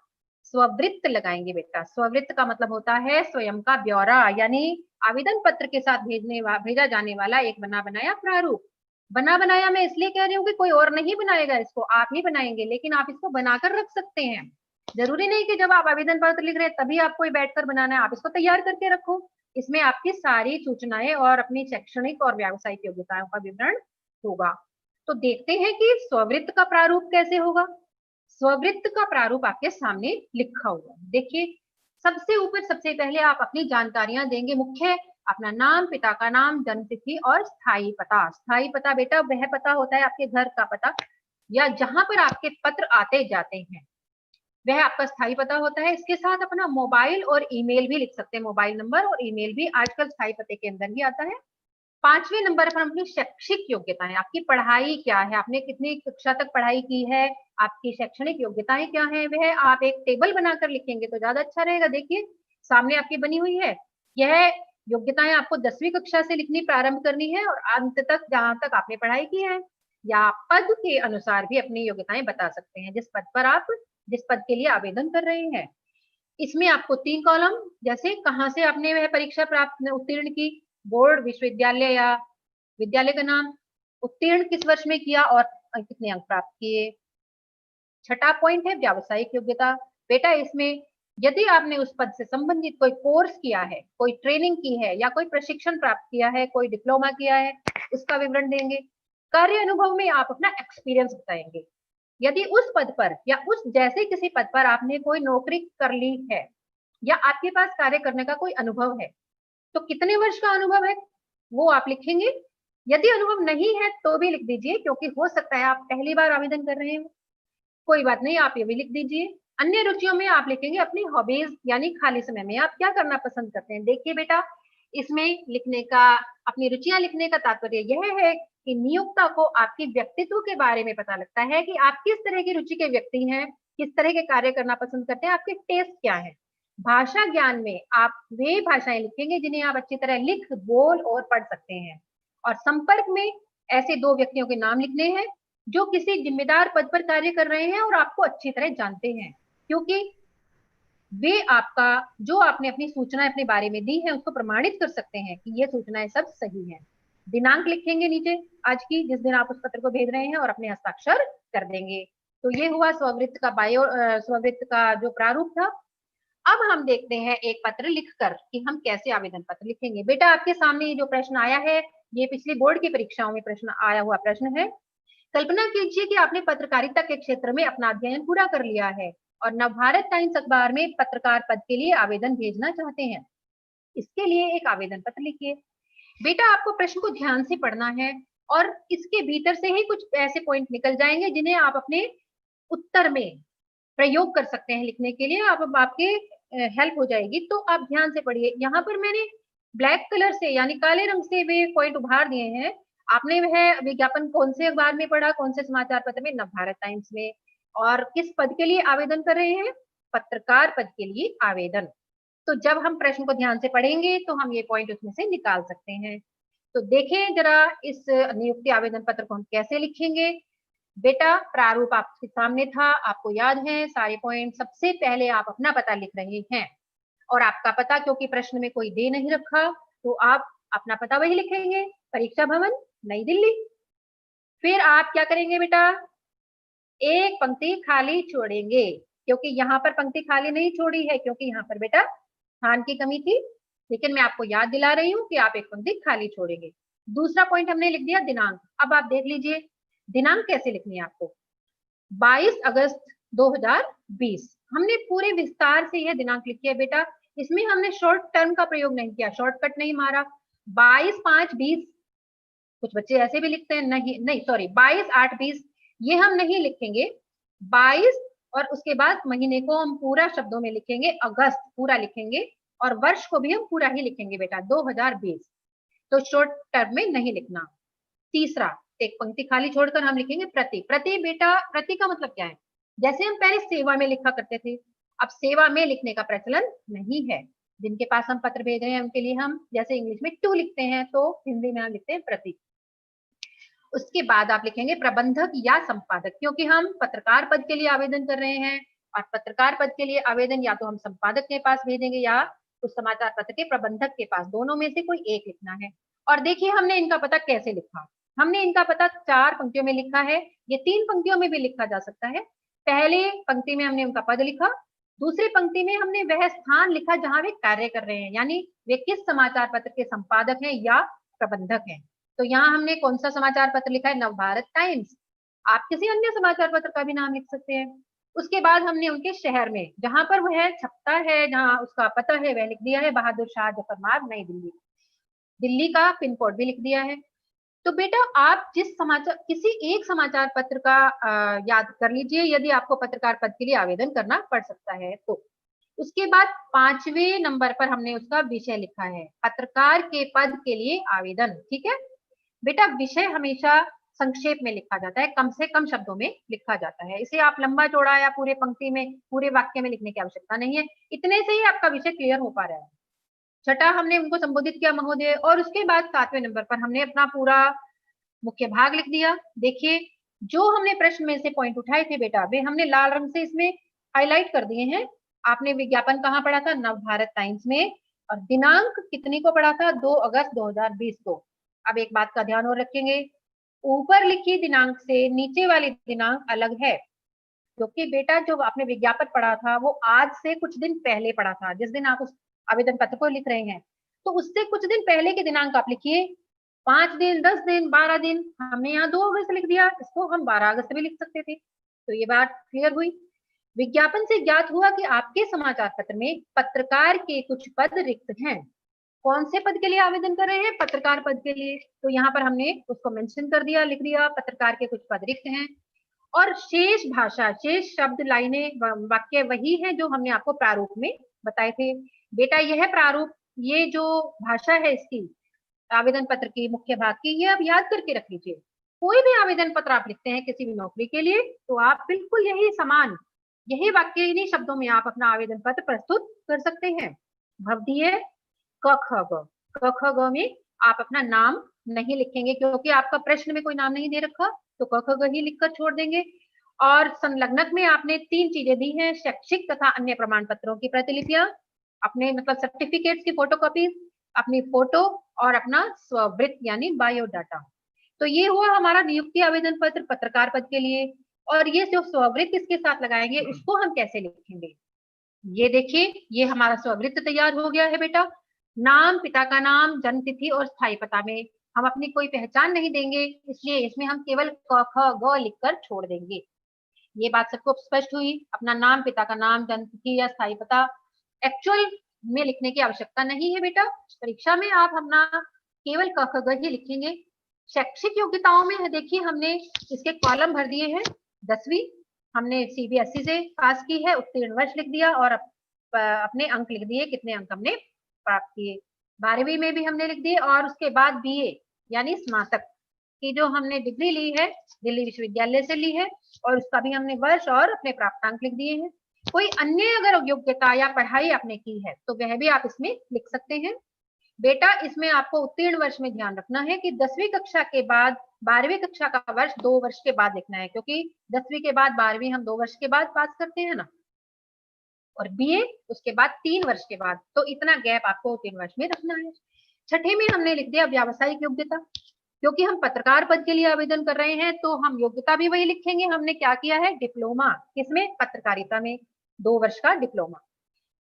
स्ववृत्त लगाएंगे बेटा। स्ववृत्त का मतलब होता है स्वयं का ब्यौरा, यानी आवेदन पत्र के साथ भेजा जाने वाला एक बना बनाया प्रारूप। बना बनाया मैं इसलिए कह रही हूँ कि कोई और नहीं बनाएगा इसको, आप ही बनाएंगे, लेकिन आप इसको बनाकर रख सकते हैं। जरूरी नहीं कि जब आप आवेदन पत्र लिख रहे हैं तभी आपको बैठकर बनाना है। आप इसको तैयार करके रखो। इसमें आपकी सारी सूचनाएं और अपनी शैक्षणिक और व्यावसायिक योग्यताओं का विवरण होगा। तो देखते हैं कि स्ववृत्त का प्रारूप कैसे होगा। स्ववृत्त का प्रारूप आपके सामने लिखा हुआ है। देखिए सबसे ऊपर सबसे पहले आप अपनी जानकारियां देंगे। मुख्य अपना नाम, पिता का नाम, जन्म तिथि और स्थायी पता। स्थायी पता बेटा वह पता होता है आपके घर का पता या जहां पर आपके पत्र आते जाते हैं, वह आपका स्थायी पता होता है। इसके साथ अपना मोबाइल और ईमेल भी लिख सकते हैं। मोबाइल नंबर और ईमेल भी आजकल स्थायी पते के अंदर ही आता है। 5वें नंबर पर अपनी शैक्षिक योग्यताएं, आपकी पढ़ाई क्या है, आपने कितनी कक्षा तक पढ़ाई की है, आपकी शैक्षणिक योग्यताएं क्या है, वह आप एक टेबल बनाकर लिखेंगे तो ज्यादा अच्छा रहेगा। देखिए सामने आपकी बनी हुई है, यह योग्यताएं आपको 10वीं कक्षा से लिखनी प्रारंभ करनी है और अंत तक जहां तक आपने पढ़ाई की है, या पद के अनुसार भी अपनी योग्यताएं बता सकते हैं, जिस पद के लिए आवेदन कर रहे हैं। इसमें आपको 3 कॉलम, जैसे कहाँ से आपने वह परीक्षा प्राप्त उत्तीर्ण की, बोर्ड, विश्वविद्यालय या विद्यालय का नाम, उत्तीर्ण किस वर्ष में किया और कितने अंक प्राप्त किए। छठा पॉइंट है व्यावसायिक योग्यता। बेटा इसमें यदि आपने उस पद से संबंधित कोई कोर्स किया है, कोई ट्रेनिंग की है या कोई प्रशिक्षण प्राप्त किया है, कोई डिप्लोमा किया है, उसका विवरण देंगे। कार्य अनुभव में आप अपना एक्सपीरियंस बताएंगे। यदि उस पद पर या उस जैसे किसी पद पर आपने कोई नौकरी कर ली है या आपके पास कार्य करने का कोई अनुभव है तो कितने वर्ष का अनुभव है वो आप लिखेंगे। यदि अनुभव नहीं है तो भी लिख दीजिए, क्योंकि हो सकता है आप पहली बार आवेदन कर रहे हो, कोई बात नहीं, आप ये भी लिख दीजिए। अन्य रुचियों में आप लिखेंगे अपनी हॉबीज, यानी खाली समय में आप क्या करना पसंद करते हैं। देखिए बेटा इसमें लिखने का, अपनी रुचियां लिखने का तात्पर्य यह है कि नियोक्ता को आपके व्यक्तित्व के बारे में पता लगता है कि आप किस तरह की रुचि के व्यक्ति हैं, किस तरह के कार्य करना पसंद करते हैं, आपके टेस्ट क्या है। भाषा ज्ञान में आप वे भाषाएं लिखेंगे जिन्हें आप अच्छी तरह लिख, बोल और पढ़ सकते हैं। और संपर्क में ऐसे 2 व्यक्तियों के नाम लिखने हैं जो किसी जिम्मेदार पद पर कार्य कर रहे हैं और आपको अच्छी तरह जानते हैं, क्योंकि वे आपका जो आपने अपनी सूचनाएं अपने बारे में दी है उसको प्रमाणित कर सकते हैं कि ये सूचनाएं सब सही हैं। दिनांक लिखेंगे नीचे आज की, जिस दिन आप उस पत्र को भेज रहे हैं, और अपने हस्ताक्षर कर देंगे। तो ये हुआ स्ववृत्त का स्ववृत्त का जो प्रारूप था। अब हम देखते हैं एक पत्र लिखकर कि हम कैसे आवेदन पत्र लिखेंगे। बेटा आपके सामने ये जो प्रश्न आया है ये पिछली बोर्ड की परीक्षाओं में प्रश्न आया हुआ प्रश्न है। कल्पना कीजिए कि आपने पत्रकारिता के क्षेत्र में अपना अध्ययन पूरा कर लिया है और नवभारत टाइम्स अखबार में पत्रकार पद के लिए आवेदन भेजना चाहते हैं। इसके लिए एक आवेदन पत्र लिखिए। बेटा आपको प्रश्न को ध्यान से पढ़ना है और इसके भीतर से ही कुछ ऐसे पॉइंट निकल जाएंगे जिन्हें आप अपने उत्तर में प्रयोग कर सकते हैं लिखने के लिए, आप आपके हेल्प हो जाएगी। तो आप ध्यान से पढ़िए। यहाँ पर मैंने ब्लैक कलर से यानी काले रंग से वे पॉइंट उभार दिए हैं। आपने वह विज्ञापन कौन से अखबार में पढ़ा, कौन से समाचार पत्र में, नवभारत टाइम्स में, और किस पद के लिए आवेदन कर रहे हैं, पत्रकार पद के लिए आवेदन। तो जब हम प्रश्न को ध्यान से पढ़ेंगे तो हम ये पॉइंट उसमें से निकाल सकते हैं। तो देखें जरा इस नियुक्ति आवेदन पत्र को हम कैसे लिखेंगे। बेटा प्रारूप आपके सामने था, आपको याद है सारे पॉइंट। सबसे पहले आप अपना पता लिख रहे हैं और आपका पता क्योंकि प्रश्न में कोई दे नहीं रखा तो आप अपना पता वही लिखेंगे, परीक्षा भवन नई दिल्ली। फिर आप क्या करेंगे बेटा, एक पंक्ति खाली छोड़ेंगे, क्योंकि यहाँ पर पंक्ति खाली नहीं छोड़ी है क्योंकि यहाँ पर बेटा स्थान की कमी थी, लेकिन मैं आपको याद दिला रही हूँ कि आप एक पंक्ति खाली छोड़ेंगे। दूसरा पॉइंट हमने लिख दिया दिनांक। अब आप देख लीजिए दिनांक कैसे लिखनी है आपको। 22 अगस्त 2020 हमने पूरे विस्तार से यह दिनांक लिखी है बेटा। इसमें हमने शॉर्ट टर्म का प्रयोग नहीं किया, शॉर्टकट नहीं मारा। 22/5/20, कुछ बच्चे ऐसे भी लिखते हैं, नहीं नहीं सॉरी 22/8/20 ये हम नहीं लिखेंगे। 22 और उसके बाद महीने को हम पूरा शब्दों में लिखेंगे, अगस्त पूरा लिखेंगे, और वर्ष को भी हम पूरा ही लिखेंगे बेटा 2020। तो शॉर्ट टर्म में नहीं लिखना। तीसरा, एक पंक्ति खाली छोड़कर हम लिखेंगे प्रति। प्रति बेटा, प्रति का मतलब क्या है, जैसे हम पहले सेवा में लिखा करते थे, अब सेवा में लिखने का प्रचलन नहीं है। जिनके पास हम पत्र भेज रहे हैं उनके लिए हम जैसे इंग्लिश में टू लिखते हैं तो हिंदी में हम लिखते हैं प्रति। उसके बाद आप लिखेंगे प्रबंधक या संपादक, क्योंकि हम पत्रकार पद के लिए आवेदन कर रहे हैं और पत्रकार पद के लिए आवेदन या तो हम संपादक के पास भेजेंगे या उस समाचार पत्र के प्रबंधक के पास, दोनों में से कोई एक लिखना है। और देखिए हमने इनका पता कैसे लिखा। हमने इनका पता 4 पंक्तियों में लिखा है, ये 3 पंक्तियों में भी लिखा जा सकता है। पहले पंक्ति में हमने उनका पद लिखा, दूसरी पंक्ति में हमने वह स्थान लिखा जहां वे कार्य कर रहे हैं, यानी वे किस समाचार पत्र के संपादक हैं या प्रबंधक हैं। तो यहाँ हमने कौन सा समाचार पत्र लिखा है, नवभारत टाइम्स। आप किसी अन्य समाचार पत्र का भी नाम लिख सकते हैं। उसके बाद हमने उनके शहर में जहां पर वह छपता है, जहां उसका पता है, वह लिख दिया है बहादुर शाह जफर मार्ग नई दिल्ली। दिल्ली का पिन कोड भी लिख दिया है। तो बेटा आप जिस समाचार किसी एक समाचार पत्र का याद कर लीजिए यदि आपको पत्रकार पद के लिए आवेदन करना पड़ सकता है तो। उसके बाद 5वें नंबर पर हमने उसका विषय लिखा है, पत्रकार के पद के लिए आवेदन। ठीक है बेटा, विषय हमेशा संक्षेप में लिखा जाता है, कम से कम शब्दों में लिखा जाता है। इसे आप लंबा चौड़ा या पूरे पंक्ति में, पूरे वाक्य में लिखने की आवश्यकता नहीं है, इतने से ही आपका विषय क्लियर हो पा रहा है। छठा, हमने उनको संबोधित किया महोदय, और उसके बाद 7वें नंबर पर हमने अपना पूरा मुख्य भाग लिख दिया। देखिए, जो हमने प्रश्न में से पॉइंट उठाए थे बेटा, वे हमने लाल रंग से इसमें हाईलाइट कर दिए हैं। आपने विज्ञापन कहाँ पढ़ा था? नवभारत टाइम्स में। और दिनांक कितनी को पढ़ा था? 2 अगस्त 2020 को। अब एक बात का ध्यान और रखेंगे, ऊपर लिखी दिनांक से नीचे वाली दिनांक अलग है, क्योंकि बेटा जो आपने विज्ञापन पढ़ा था वो आज से कुछ दिन पहले पढ़ा था। जिस दिन आप उस आवेदन पत्र को लिख रहे हैं, तो उससे कुछ दिन पहले की दिनांक आप लिखिए। 5 दिन, 10 दिन, 12 दिन, हमने यहाँ 2 अगस्त लिख दिया, इसको हम 12 अगस्त भी लिख सकते थे। तो ये बात क्लियर हुई। विज्ञापन से ज्ञात हुआ कि आपके समाचार पत्र में पत्रकार के कुछ पद रिक्त हैं। कौन से पद के लिए आवेदन कर रहे हैं? पत्रकार पद के लिए। तो यहाँ पर हमने उसको मेंशन कर दिया, लिख दिया, पत्रकार के कुछ पद रिक्त हैं। और शेष भाषा, शेष शब्द, लाइनें, वाक्य वही है जो हमने आपको प्रारूप में बताए थे। बेटा यह प्रारूप, ये जो भाषा है इसकी, आवेदन पत्र की मुख्य भाग की, ये आप याद करके रख लीजिए। कोई भी आवेदन पत्र आप लिखते हैं किसी भी नौकरी के लिए, तो आप बिल्कुल यही समान, यही वाक्य, इन्हीं शब्दों में आप अपना आवेदन पत्र प्रस्तुत कर सकते हैं। भवदीय क ख ग, क ख ग में आप अपना नाम नहीं लिखेंगे, क्योंकि आपका प्रश्न में कोई नाम नहीं दे रखा, तो क ख ग ही लिखकर छोड़ देंगे। और संलग्नक में आपने 3 चीजें दी हैं, शैक्षिक तथा अन्य प्रमाण पत्रों की प्रतिलिपियां, अपने मतलब सर्टिफिकेट्स की फोटोकॉपी, अपनी फोटो, और अपना स्ववृत्त यानी बायोडाटा। तो ये हुआ हमारा नियुक्ति आवेदन पत्र पत्रकार पद के लिए। और ये जो स्ववृत्त इसके साथ लगाएंगे, उसको हम कैसे लिखेंगे? ये देखिए, ये हमारा स्ववृत्त तैयार हो गया है बेटा। नाम, पिता का नाम, जन्म तिथि और स्थायी पता में हम अपनी कोई पहचान नहीं देंगे, इसलिए इसमें हम केवल क ख ग लिखकर छोड़ देंगे। ये बात सबको स्पष्ट हुई? अपना नाम, पिता का नाम, जन्म तिथि या स्थायी पता एक्चुअल में लिखने की आवश्यकता नहीं है बेटा। परीक्षा में आप अपना केवल क ख ग ही लिखेंगे। शैक्षिक योग्यताओं में देखिए, हमने इसके कॉलम भर दिए हैं। 10वीं हमने सीबीएसई से पास की है, उत्तीर्ण वर्ष लिख दिया, और अपने अंक लिख दिए, कितने अंक हमने प्राप्त किए। 12वीं में भी हमने लिख दिए, और उसके बाद बीए यानी स्नातक की जो हमने डिग्री ली है, दिल्ली विश्वविद्यालय से ली है, और उसका भी हमने वर्ष और अपने प्राप्तांक लिख दिए हैं। कोई अन्य अगर योग्यता या पढ़ाई आपने की है, तो वह भी आप इसमें लिख सकते हैं। बेटा इसमें आपको उत्तीर्ण वर्ष में ध्यान रखना है कि 10वीं कक्षा के बाद 12वीं कक्षा का वर्ष 2 वर्ष के बाद लिखना है, क्योंकि 10वीं के बाद 12वीं हम 2 वर्ष के बाद पास करते हैं ना, और बीए उसके बाद 3 वर्ष के बाद। तो इतना गैप आपको 3 वर्ष में रखना है। छठे में हमने लिख दिया व्यावसायिक योग्यता, क्योंकि हम पत्रकार पद के लिए आवेदन कर रहे हैं, तो हम योग्यता भी वही लिखेंगे। हमने क्या किया है? डिप्लोमा, किसमें? पत्रकारिता में 2 वर्ष का डिप्लोमा।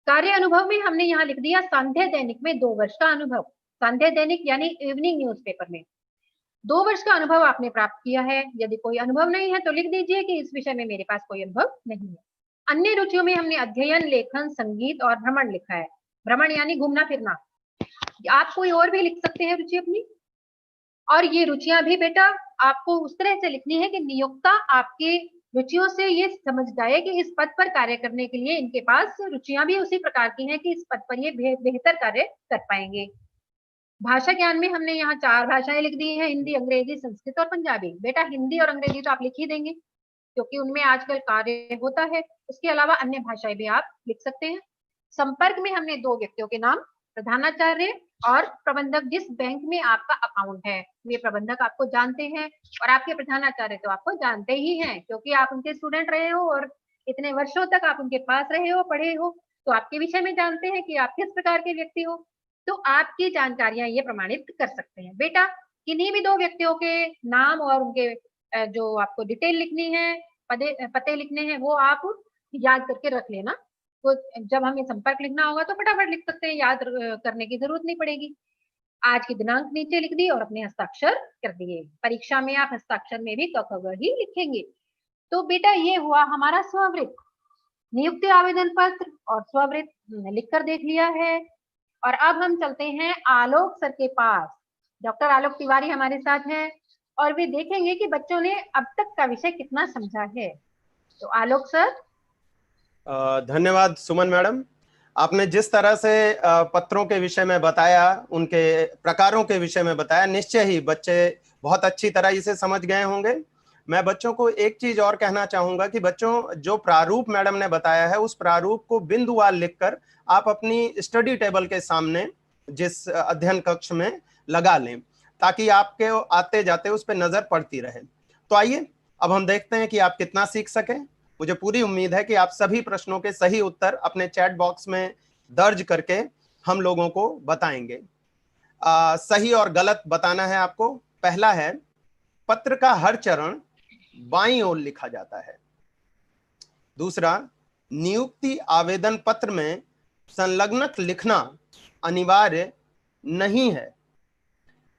कार्य अनुभव में हमने यहाँ लिख दिया संध्या दैनिक में 2 वर्ष का अनुभव। संध्या दैनिक यानी इवनिंग न्यूज़पेपर में 2 वर्ष का अनुभव आपने प्राप्त किया है। यदि कोई अनुभव नहीं है तो लिख दीजिए कि इस विषय में मेरे पास कोई अनुभव नहीं है। अन्य रुचियों में हमने अध्ययन, लेखन, संगीत और भ्रमण लिखा है। भ्रमण यानी घूमना फिरना। आप कोई और भी लिख सकते हैं रुचि अपनी। और ये रुचियां भी बेटा आपको उस तरह से लिखनी है कि नियोक्ता आपके रुचियों से ये समझ जाए कि इस पद पर कार्य करने के लिए इनके पास रुचियां भी उसी प्रकार की हैं कि इस पद पर ये बेहतर कार्य कर पाएंगे। भाषा ज्ञान में हमने यहाँ 4 भाषाएं लिख दी हैं, हिंदी, अंग्रेजी, संस्कृत और पंजाबी। बेटा हिंदी और अंग्रेजी तो आप लिख ही देंगे, क्योंकि उनमें आजकल कार्य होता है। उसके अलावा अन्य भाषाएं भी आप लिख सकते हैं। संपर्क में हमने 2 व्यक्तियों के नाम, प्रधानाचार्य और प्रबंधक। जिस बैंक में आपका अकाउंट है, वे प्रबंधक आपको जानते हैं, और आपके प्रधानाचार्य तो आपको जानते ही हैं, क्योंकि आप उनके स्टूडेंट रहे हो और इतने वर्षों तक आप उनके पास रहे हो, पढ़े हो, तो आपके विषय में जानते हैं कि आप किस प्रकार के व्यक्ति हो। तो आपकी जानकारियां ये प्रमाणित कर सकते हैं। बेटा किन्हीं भी 2 व्यक्तियों के नाम और उनके जो आपको डिटेल लिखनी है, पते लिखने हैं, वो आप याद करके रख लेना। तो जब हमें संपर्क लिखना होगा तो फटाफट लिख सकते हैं, याद करने की जरूरत नहीं पड़ेगी। आज की दिनांक नीचे लिख दी और अपने हस्ताक्षर कर दिए। परीक्षा में आप हस्ताक्षर में भी क ख ग ही लिखेंगे। तो बेटा ये हुआ हमारा स्ववृत्त। नियुक्ति आवेदन पत्र और स्ववृत्त लिखकर देख लिया है। और अब हम चलते हैं आलोक सर के पास। डॉक्टर आलोक तिवारी हमारे साथ हैं, और वे देखेंगे कि बच्चों ने अब तक का विषय कितना समझा है। तो आलोक सर। धन्यवाद सुमन मैडम। आपने जिस तरह से पत्रों के विषय में बताया, उनके प्रकारों के विषय में बताया, निश्चय ही बच्चे बहुत अच्छी तरह इसे समझ गए होंगे। मैं बच्चों को एक चीज और कहना चाहूंगा कि बच्चों, जो प्रारूप मैडम ने बताया है, उस प्रारूप को बिंदुवार लिखकर आप अपनी स्टडी टेबल के सामने जिस अध्ययन कक्ष में लगा लें, ताकि आपके आते जाते उस पर नजर पड़ती रहे। तो आइए अब हम देखते हैं कि आप कितना सीख सकें। मुझे पूरी उम्मीद है कि आप सभी प्रश्नों के सही उत्तर अपने चैट बॉक्स में दर्ज करके हम लोगों को बताएंगे। सही और गलत बताना है आपको। पहला है, पत्र का हर चरण बाईं ओर लिखा जाता है। दूसरा, नियुक्ति आवेदन पत्र में संलग्नक लिखना अनिवार्य नहीं है।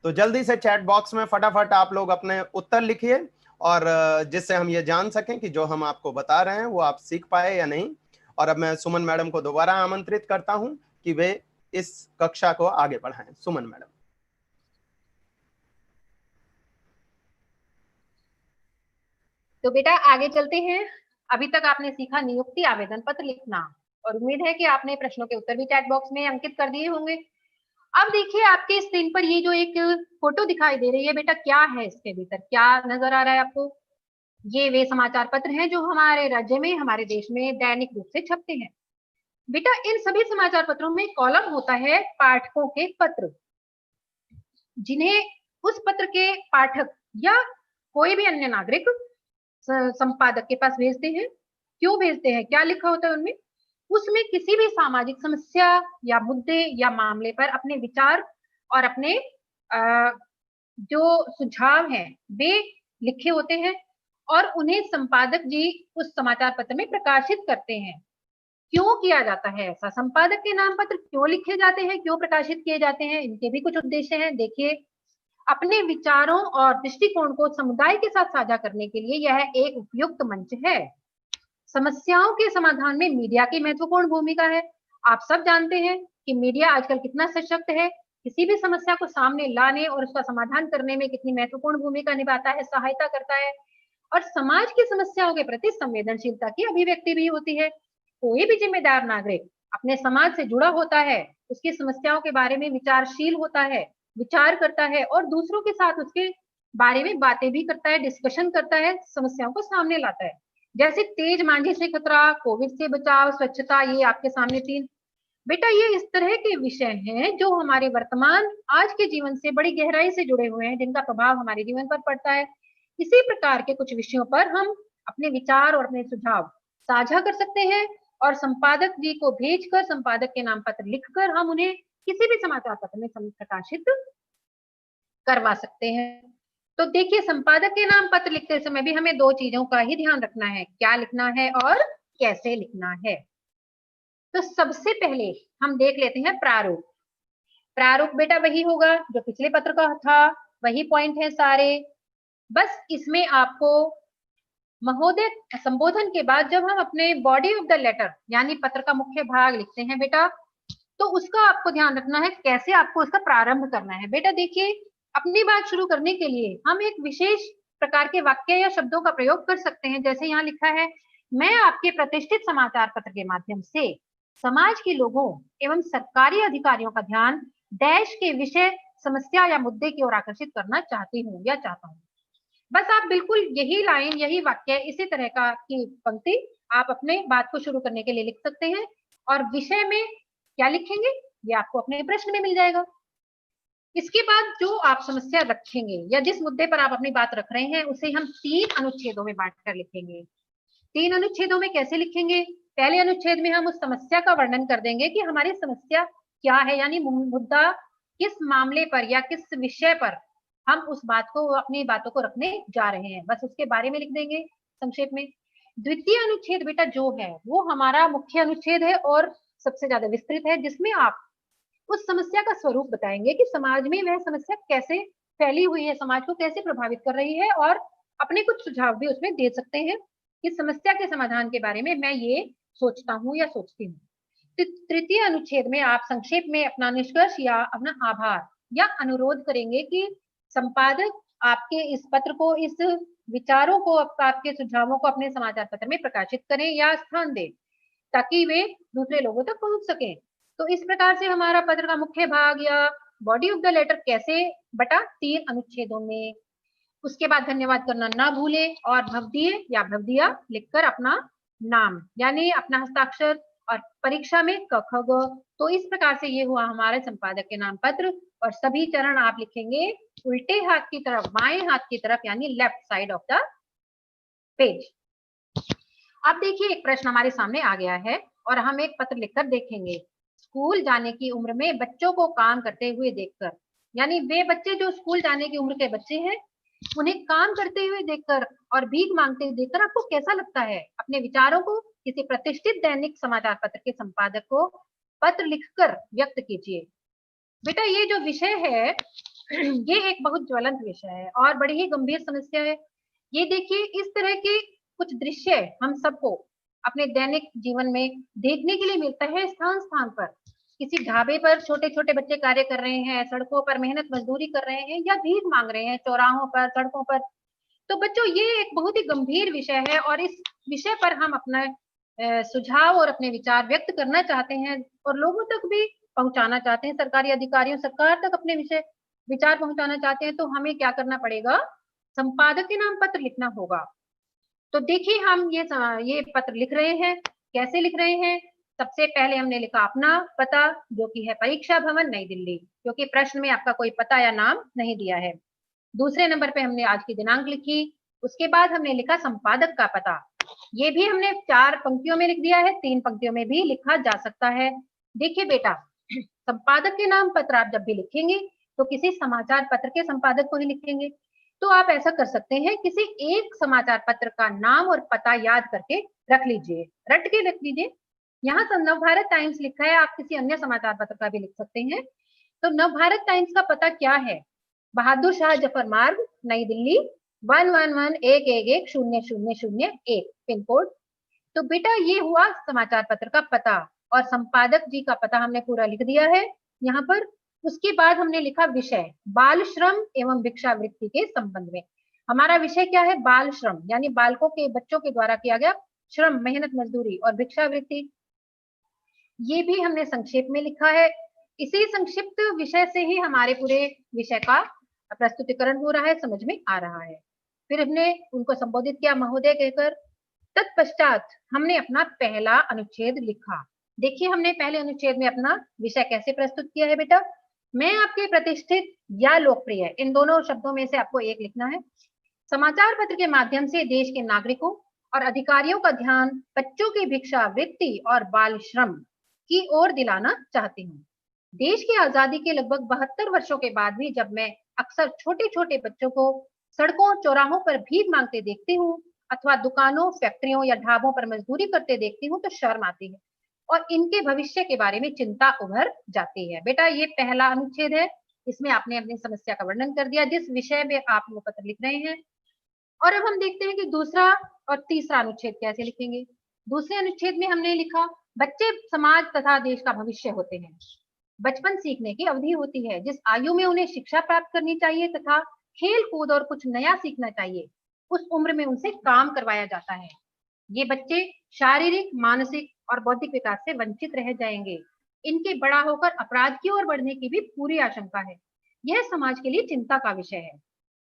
तो जल्दी से चैट बॉक्स में फटाफट आप लोग अपने उत्तर लिखिए, और जिससे हम ये जान सकें कि जो हम आपको बता रहे हैं वो आप सीख पाए या नहीं। और अब मैं सुमन मैडम को दोबारा आमंत्रित करता हूं कि वे इस कक्षा को आगे बढ़ाएं। सुमन मैडम। तो बेटा आगे चलते हैं। अभी तक आपने सीखा नियुक्ति आवेदन पत्र लिखना, और उम्मीद है कि आपने प्रश्नों के उत्तर भी चैट बॉक्स में अंकित कर दिए होंगे। अब देखिए आपके स्क्रीन पर ये जो एक फोटो दिखाई दे रही है बेटा, क्या है इसके भीतर, क्या नजर आ रहा है आपको? ये वे समाचार पत्र हैं जो हमारे राज्य में, हमारे देश में दैनिक रूप से छपते हैं। बेटा इन सभी समाचार पत्रों में कॉलम होता है पाठकों के पत्र, जिन्हें उस पत्र के पाठक या कोई भी अन्य नागरिक संपादक के पास भेजते हैं। क्यों भेजते हैं, क्या लिखा होता है उनमें? उसमें किसी भी सामाजिक समस्या या मुद्दे या मामले पर अपने विचार और अपने जो सुझाव हैं वे लिखे होते हैं, और उन्हें संपादक जी उस समाचार पत्र में प्रकाशित करते हैं। क्यों किया जाता है ऐसा? संपादक के नाम पत्र क्यों लिखे जाते हैं, क्यों प्रकाशित किए जाते हैं? इनके भी कुछ उद्देश्य हैं। देखिए, अपने विचारों और दृष्टिकोण को समुदाय के साथ साझा करने के लिए यह एक उपयुक्त मंच है। समस्याओं के समाधान में मीडिया की महत्वपूर्ण भूमिका है। आप सब जानते हैं कि मीडिया आजकल कितना सशक्त है, किसी भी समस्या को सामने लाने और उसका समाधान करने में कितनी महत्वपूर्ण भूमिका निभाता है, सहायता करता है, और समाज की समस्याओं के प्रति संवेदनशीलता की अभिव्यक्ति भी होती है। कोई भी जिम्मेदार नागरिक अपने समाज से जुड़ा होता है, उसकी समस्याओं के बारे में विचारशील होता है, विचार करता है, और दूसरों के साथ उसके बारे में बातें भी करता है, डिस्कशन करता है, समस्याओं को सामने लाता है। जैसे तेज मांझी से खतरा, कोविड से बचाव, स्वच्छता, ये आपके सामने तीन। बेटा ये इस तरह के विषय हैं जो हमारे वर्तमान आज के जीवन से बड़ी गहराई से जुड़े हुए हैं, जिनका प्रभाव हमारे जीवन पर पड़ता है। इसी प्रकार के कुछ विषयों पर हम अपने विचार और अपने सुझाव साझा कर सकते हैं, और संपादक जी को भेजकर, संपादक के नाम पत्र लिखकर हम उन्हें किसी भी समाचार पत्र में प्रकाशित करवा सकते हैं। तो देखिए, संपादक के नाम पत्र लिखते समय भी हमें दो चीजों का ही ध्यान रखना है, क्या लिखना है और कैसे लिखना है। तो सबसे पहले हम देख लेते हैं प्रारूप। प्रारूप बेटा वही होगा जो पिछले पत्र का था, वही पॉइंट है सारे। बस इसमें आपको महोदय संबोधन के बाद जब हम अपने बॉडी ऑफ द लेटर यानी पत्र का मुख्य भाग लिखते हैं बेटा, तो उसका आपको ध्यान रखना है, कैसे आपको उसका प्रारंभ करना है। बेटा देखिए, अपनी बात शुरू करने के लिए हम एक विशेष प्रकार के वाक्य या शब्दों का प्रयोग कर सकते हैं। जैसे यहाँ लिखा है, मैं आपके प्रतिष्ठित समाचार पत्र के माध्यम से समाज के लोगों एवं सरकारी अधिकारियों का ध्यान डैश के विषय, समस्या या मुद्दे की ओर आकर्षित करना चाहती हूँ या चाहता हूँ। बस आप बिल्कुल यही लाइन, यही वाक्य, इसी तरह का की पंक्ति आप अपने बात को शुरू करने के लिए लिख सकते हैं। और विषय में क्या लिखेंगे ये आपको अपने प्रश्न में मिल जाएगा। इसके बाद जो आप समस्या रखेंगे या जिस मुद्दे पर आप अपनी बात रख रहे हैं, उसे हम 3 अनुच्छेदों में बांटकर लिखेंगे। 3 अनुच्छेदों में कैसे लिखेंगे? पहले अनुच्छेद में हम उस समस्या का वर्णन कर देंगे कि हमारी समस्या क्या है, यानी मुद्दा किस मामले पर या किस विषय पर हम उस बात को, अपनी बातों को रखने जा रहे हैं, बस उसके बारे में लिख देंगे संक्षेप में। द्वितीय अनुच्छेद बेटा जो है वो हमारा मुख्य अनुच्छेद है और सबसे ज्यादा विस्तृत है, जिसमें आप उस समस्या का स्वरूप बताएंगे कि समाज में वह समस्या कैसे फैली हुई है, समाज को कैसे प्रभावित कर रही है, और अपने कुछ सुझाव भी उसमें दे सकते हैं कि समस्या के समाधान के बारे में मैं ये सोचता हूँ या सोचती हूँ। तृतीय अनुच्छेद में आप संक्षेप में अपना निष्कर्ष या अपना आभार या अनुरोध करेंगे कि संपादक आपके इस पत्र को, इस विचारों को, आपके सुझावों को अपने समाचार पत्र में प्रकाशित करें या स्थान दें। ताकि वे दूसरे लोगों तक पहुंच सकें। तो इस प्रकार से हमारा पत्र का मुख्य भाग या बॉडी ऑफ द लेटर कैसे बटा 3 अनुच्छेदों में। उसके बाद धन्यवाद करना ना भूलें और भवदीय या भवदिया लिखकर अपना नाम यानी अपना हस्ताक्षर और परीक्षा में क ख ग। तो इस प्रकार से ये हुआ हमारे संपादक के नाम पत्र और सभी चरण आप लिखेंगे उल्टे हाथ की तरफ, बाएं हाथ की तरफ यानी left side of the page. अब देखिए एक प्रश्न हमारे सामने आ गया है और हम एक पत्र लिखकर देखेंगे। स्कूल जाने की उम्र में बच्चों को काम करते हुए देखकर, यानी वे बच्चे जो स्कूल जाने की उम्र के बच्चे हैं उन्हें काम करते हुए देखकर और भीख मांगते हुए देखकर आपको कैसा लगता है? अपने विचारों को किसी प्रतिष्ठित दैनिक समाचार पत्र के संपादक को पत्र लिखकर व्यक्त कीजिए। बेटा ये जो विषय है ये एक बहुत ज्वलंत विषय है और बड़ी ही गंभीर समस्या है। ये देखिए इस तरह के कुछ दृश्य हम सबको अपने दैनिक जीवन में देखने के लिए मिलता है। स्थान स्थान पर किसी ढाबे पर छोटे छोटे बच्चे कार्य कर रहे हैं, सड़कों पर मेहनत मजदूरी कर रहे हैं या भीख मांग रहे हैं चौराहों पर, सड़कों पर। तो बच्चों ये एक बहुत ही गंभीर विषय है और इस विषय पर हम अपना सुझाव और अपने विचार व्यक्त करना चाहते हैं और लोगों तक भी पहुंचाना चाहते हैं, सरकारी अधिकारियों, सरकार तक अपने विचार पहुंचाना चाहते हैं। तो हमें क्या करना पड़ेगा? संपादक के नाम पत्र लिखना होगा। तो देखिए हम ये पत्र लिख रहे हैं। कैसे लिख रहे हैं? सबसे पहले हमने लिखा अपना पता जो कि है परीक्षा भवन नई दिल्ली, क्योंकि प्रश्न में आपका कोई पता या नाम नहीं दिया है। दूसरे नंबर पे हमने आज की दिनांक लिखी। उसके बाद हमने लिखा संपादक का पता। ये भी हमने 4 पंक्तियों में लिख दिया है, 3 पंक्तियों में भी लिखा जा सकता है। देखिए बेटा संपादक के नाम पत्र आप जब भी लिखेंगे तो किसी समाचार पत्र के संपादक को ही लिखेंगे। तो आप ऐसा कर सकते हैं, किसी एक समाचार पत्र का नाम और पता याद करके रख लीजिए, रट के रख लीजिए। यहाँ तो नवभारत टाइम्स लिखा है, आप किसी अन्य समाचार पत्र का भी लिख सकते हैं। तो नवभारत टाइम्स का पता क्या है? बहादुर शाह जफर मार्ग नई दिल्ली 1111110001 पिन कोड। तो बेटा ये हुआ समाचार पत्र का पता और संपादक जी का पता हमने पूरा लिख दिया है यहाँ पर। उसके बाद हमने लिखा विषय बाल श्रम एवं भिक्षावृत्ति के संबंध में। हमारा विषय क्या है? बाल श्रम यानी बालकों के, बच्चों के द्वारा किया गया श्रम, मेहनत मजदूरी और भिक्षावृत्ति। ये भी हमने संक्षेप में लिखा है। इसी संक्षिप्त विषय से ही हमारे पूरे विषय का प्रस्तुतिकरण हो रहा है, समझ में आ रहा है। फिर हमने उनको संबोधित किया महोदय कहकर। तत्पश्चात हमने अपना पहला अनुच्छेद लिखा। देखिए हमने पहले अनुच्छेद में अपना विषय कैसे प्रस्तुत किया है बेटा। मैं आपके प्रतिष्ठित या लोकप्रिय, इन दोनों शब्दों में से आपको एक लिखना है। समाचार पत्र के माध्यम से देश के नागरिकों और अधिकारियों का ध्यान बच्चों की भिक्षावृत्ति और बाल श्रम की ओर दिलाना चाहती हूँ। देश की आजादी के लगभग 72 वर्षों के बाद भी जब मैं अक्सर छोटे छोटे बच्चों को सड़कों चौराहों पर भीख मांगते देखती हूँ अथवा दुकानों, फैक्ट्रियों या ढाबों पर मजदूरी करते देखती हूँ तो शर्म आती है और इनके भविष्य के बारे में चिंता उभर जाती है। बेटा ये पहला अनुच्छेद है, इसमें आपने अपनी समस्या का वर्णन कर दिया जिस विषय में आप वो पत्र लिख रहे हैं। और अब हम देखते हैं कि दूसरा और तीसरा अनुच्छेद कैसे लिखेंगे। दूसरे अनुच्छेद में हमने लिखा बच्चे समाज तथा देश का भविष्य होते हैं। बचपन सीखने की अवधि होती है जिस आयु में उन्हें शिक्षा प्राप्त करनी चाहिए तथा खेल कूद और कुछ नया सीखना चाहिए, उस उम्र में उनसे काम करवाया जाता है। ये बच्चे शारीरिक, मानसिक और बौद्धिक विकास से वंचित रह जाएंगे। इनके बड़ा होकर अपराध की ओर बढ़ने की भी पूरी आशंका है। यह समाज के लिए चिंता का विषय है।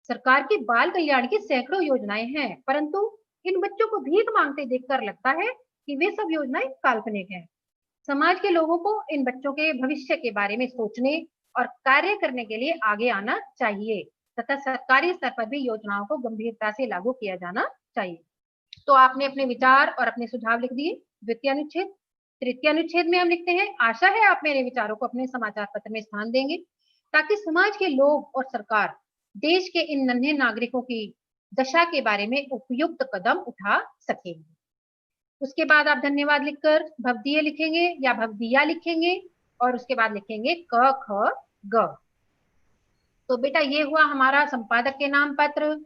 सरकार की बाल कल्याण की सैकड़ों योजनाएं हैं, परंतु इन बच्चों को भीख मांगते देखकर लगता है कि वे सब योजनाएं काल्पनिक हैं। समाज के लोगों को इन बच्चों के भविष्य के बारे में सोचने और कार्य करने के लिए आगे आना चाहिए तथा सरकारी स्तर पर भी योजनाओं को गंभीरता से लागू किया जाना चाहिए। तो आपने अपने विचार और अपने सुझाव लिख दिए। द्वितीय अनुच्छेद। तृतीय अनुच्छेद में हम लिखते हैं आशा है आप मेरे विचारों को अपने समाचार पत्र में स्थान देंगे ताकि समाज के लोग और सरकार देश के इन नन्हे नागरिकों की दशा के बारे में उपयुक्त कदम उठा सके। उसके बाद आप धन्यवाद लिखकर भवदीय लिखेंगे या भवदिया लिखेंगे और उसके बाद लिखेंगे क ख ग। तो बेटा ये हुआ हमारा संपादक के नाम पत्र।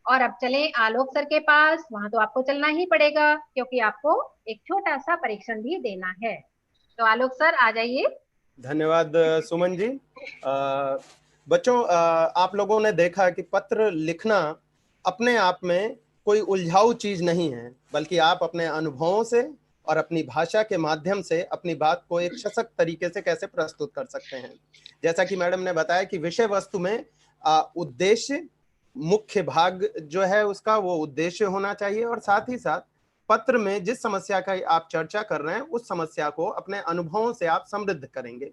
और अब चलें आलोक सर के पास। वहां तो आपको चलना ही पड़ेगा क्योंकि आपको एक छोटा सा परीक्षण भी देना है। तो आलोक सर आ जाइए। धन्यवाद सुमन जी। बच्चों आप लोगों ने देखा कि पत्र लिखना अपने आप में कोई उलझाऊ चीज नहीं है, बल्कि आप अपने अनुभवों से और अपनी भाषा के माध्यम से अपनी बात को एक सशक्त तरीके से कैसे प्रस्तुत कर सकते हैं। जैसा कि मैडम ने बताया कि विषय वस्तु में उद्देश्य, मुख्य भाग जो है उसका वो उद्देश्य होना चाहिए, और साथ ही साथ पत्र में जिस समस्या का आप चर्चा कर रहे हैं उस समस्या को अपने अनुभवों से आप समृद्ध करेंगे।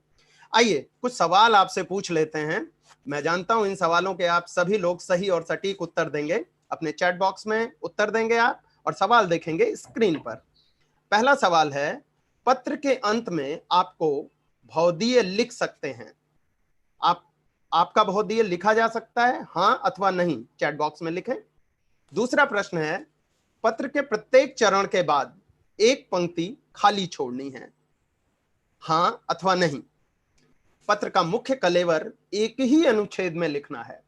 आइए कुछ सवाल आपसे पूछ लेते हैं। मैं जानता हूं इन सवालों के आप सभी लोग सही और सटीक उत्तर देंगे। अपने चैट बॉक्स में उत्तर देंगे आप, और सवाल देखेंगे स्क्रीन पर। पहला सवाल है, पत्र के अंत में आपको भौदीय लिख सकते हैं? आपका भौदीय लिखा जा सकता है, हां अथवा नहीं, चैट बॉक्स में लिखें। दूसरा प्रश्न है, पत्र के प्रत्येक चरण के बाद एक पंक्ति खाली छोड़नी है, हां अथवा नहीं। पत्र का मुख्य कलेवर एक ही अनुच्छेद में लिखना है।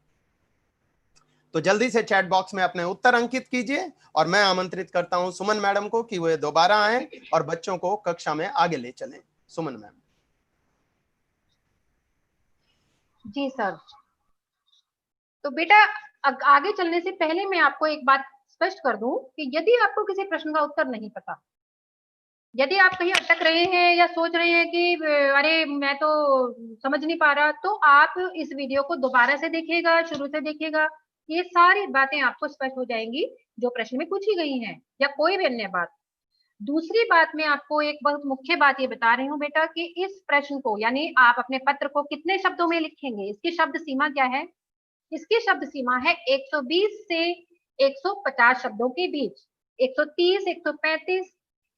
तो जल्दी से चैट बॉक्स में अपने उत्तर अंकित कीजिए, और मैं आमंत्रित करता हूं सुमन मैडम को कि वे दोबारा आएं और बच्चों को कक्षा में आगे ले चलें। सुमन मैम। जी सर। तो बेटा आगे चलने से पहले मैं आपको एक बात स्पष्ट कर दूं कि यदि आपको किसी प्रश्न का उत्तर नहीं पता, यदि आप कहीं अटक रहे हैं या सोच रहे हैं कि अरे मैं तो समझ नहीं पा रहा, तो आप इस वीडियो को दोबारा से देखिएगा, शुरू से देखिएगा। ये सारी बातें आपको स्पष्ट हो जाएंगी जो प्रश्न में पूछी गई हैं, या कोई भी अन्य बात। दूसरी बात मैं आपको एक बहुत मुख्य बात ये बता रही हूँ बेटा कि इस प्रश्न को, यानी आप अपने पत्र को कितने शब्दों में लिखेंगे, इसकी शब्द सीमा क्या है? इसकी शब्द सीमा है 120 से 150 शब्दों के बीच। 130, 135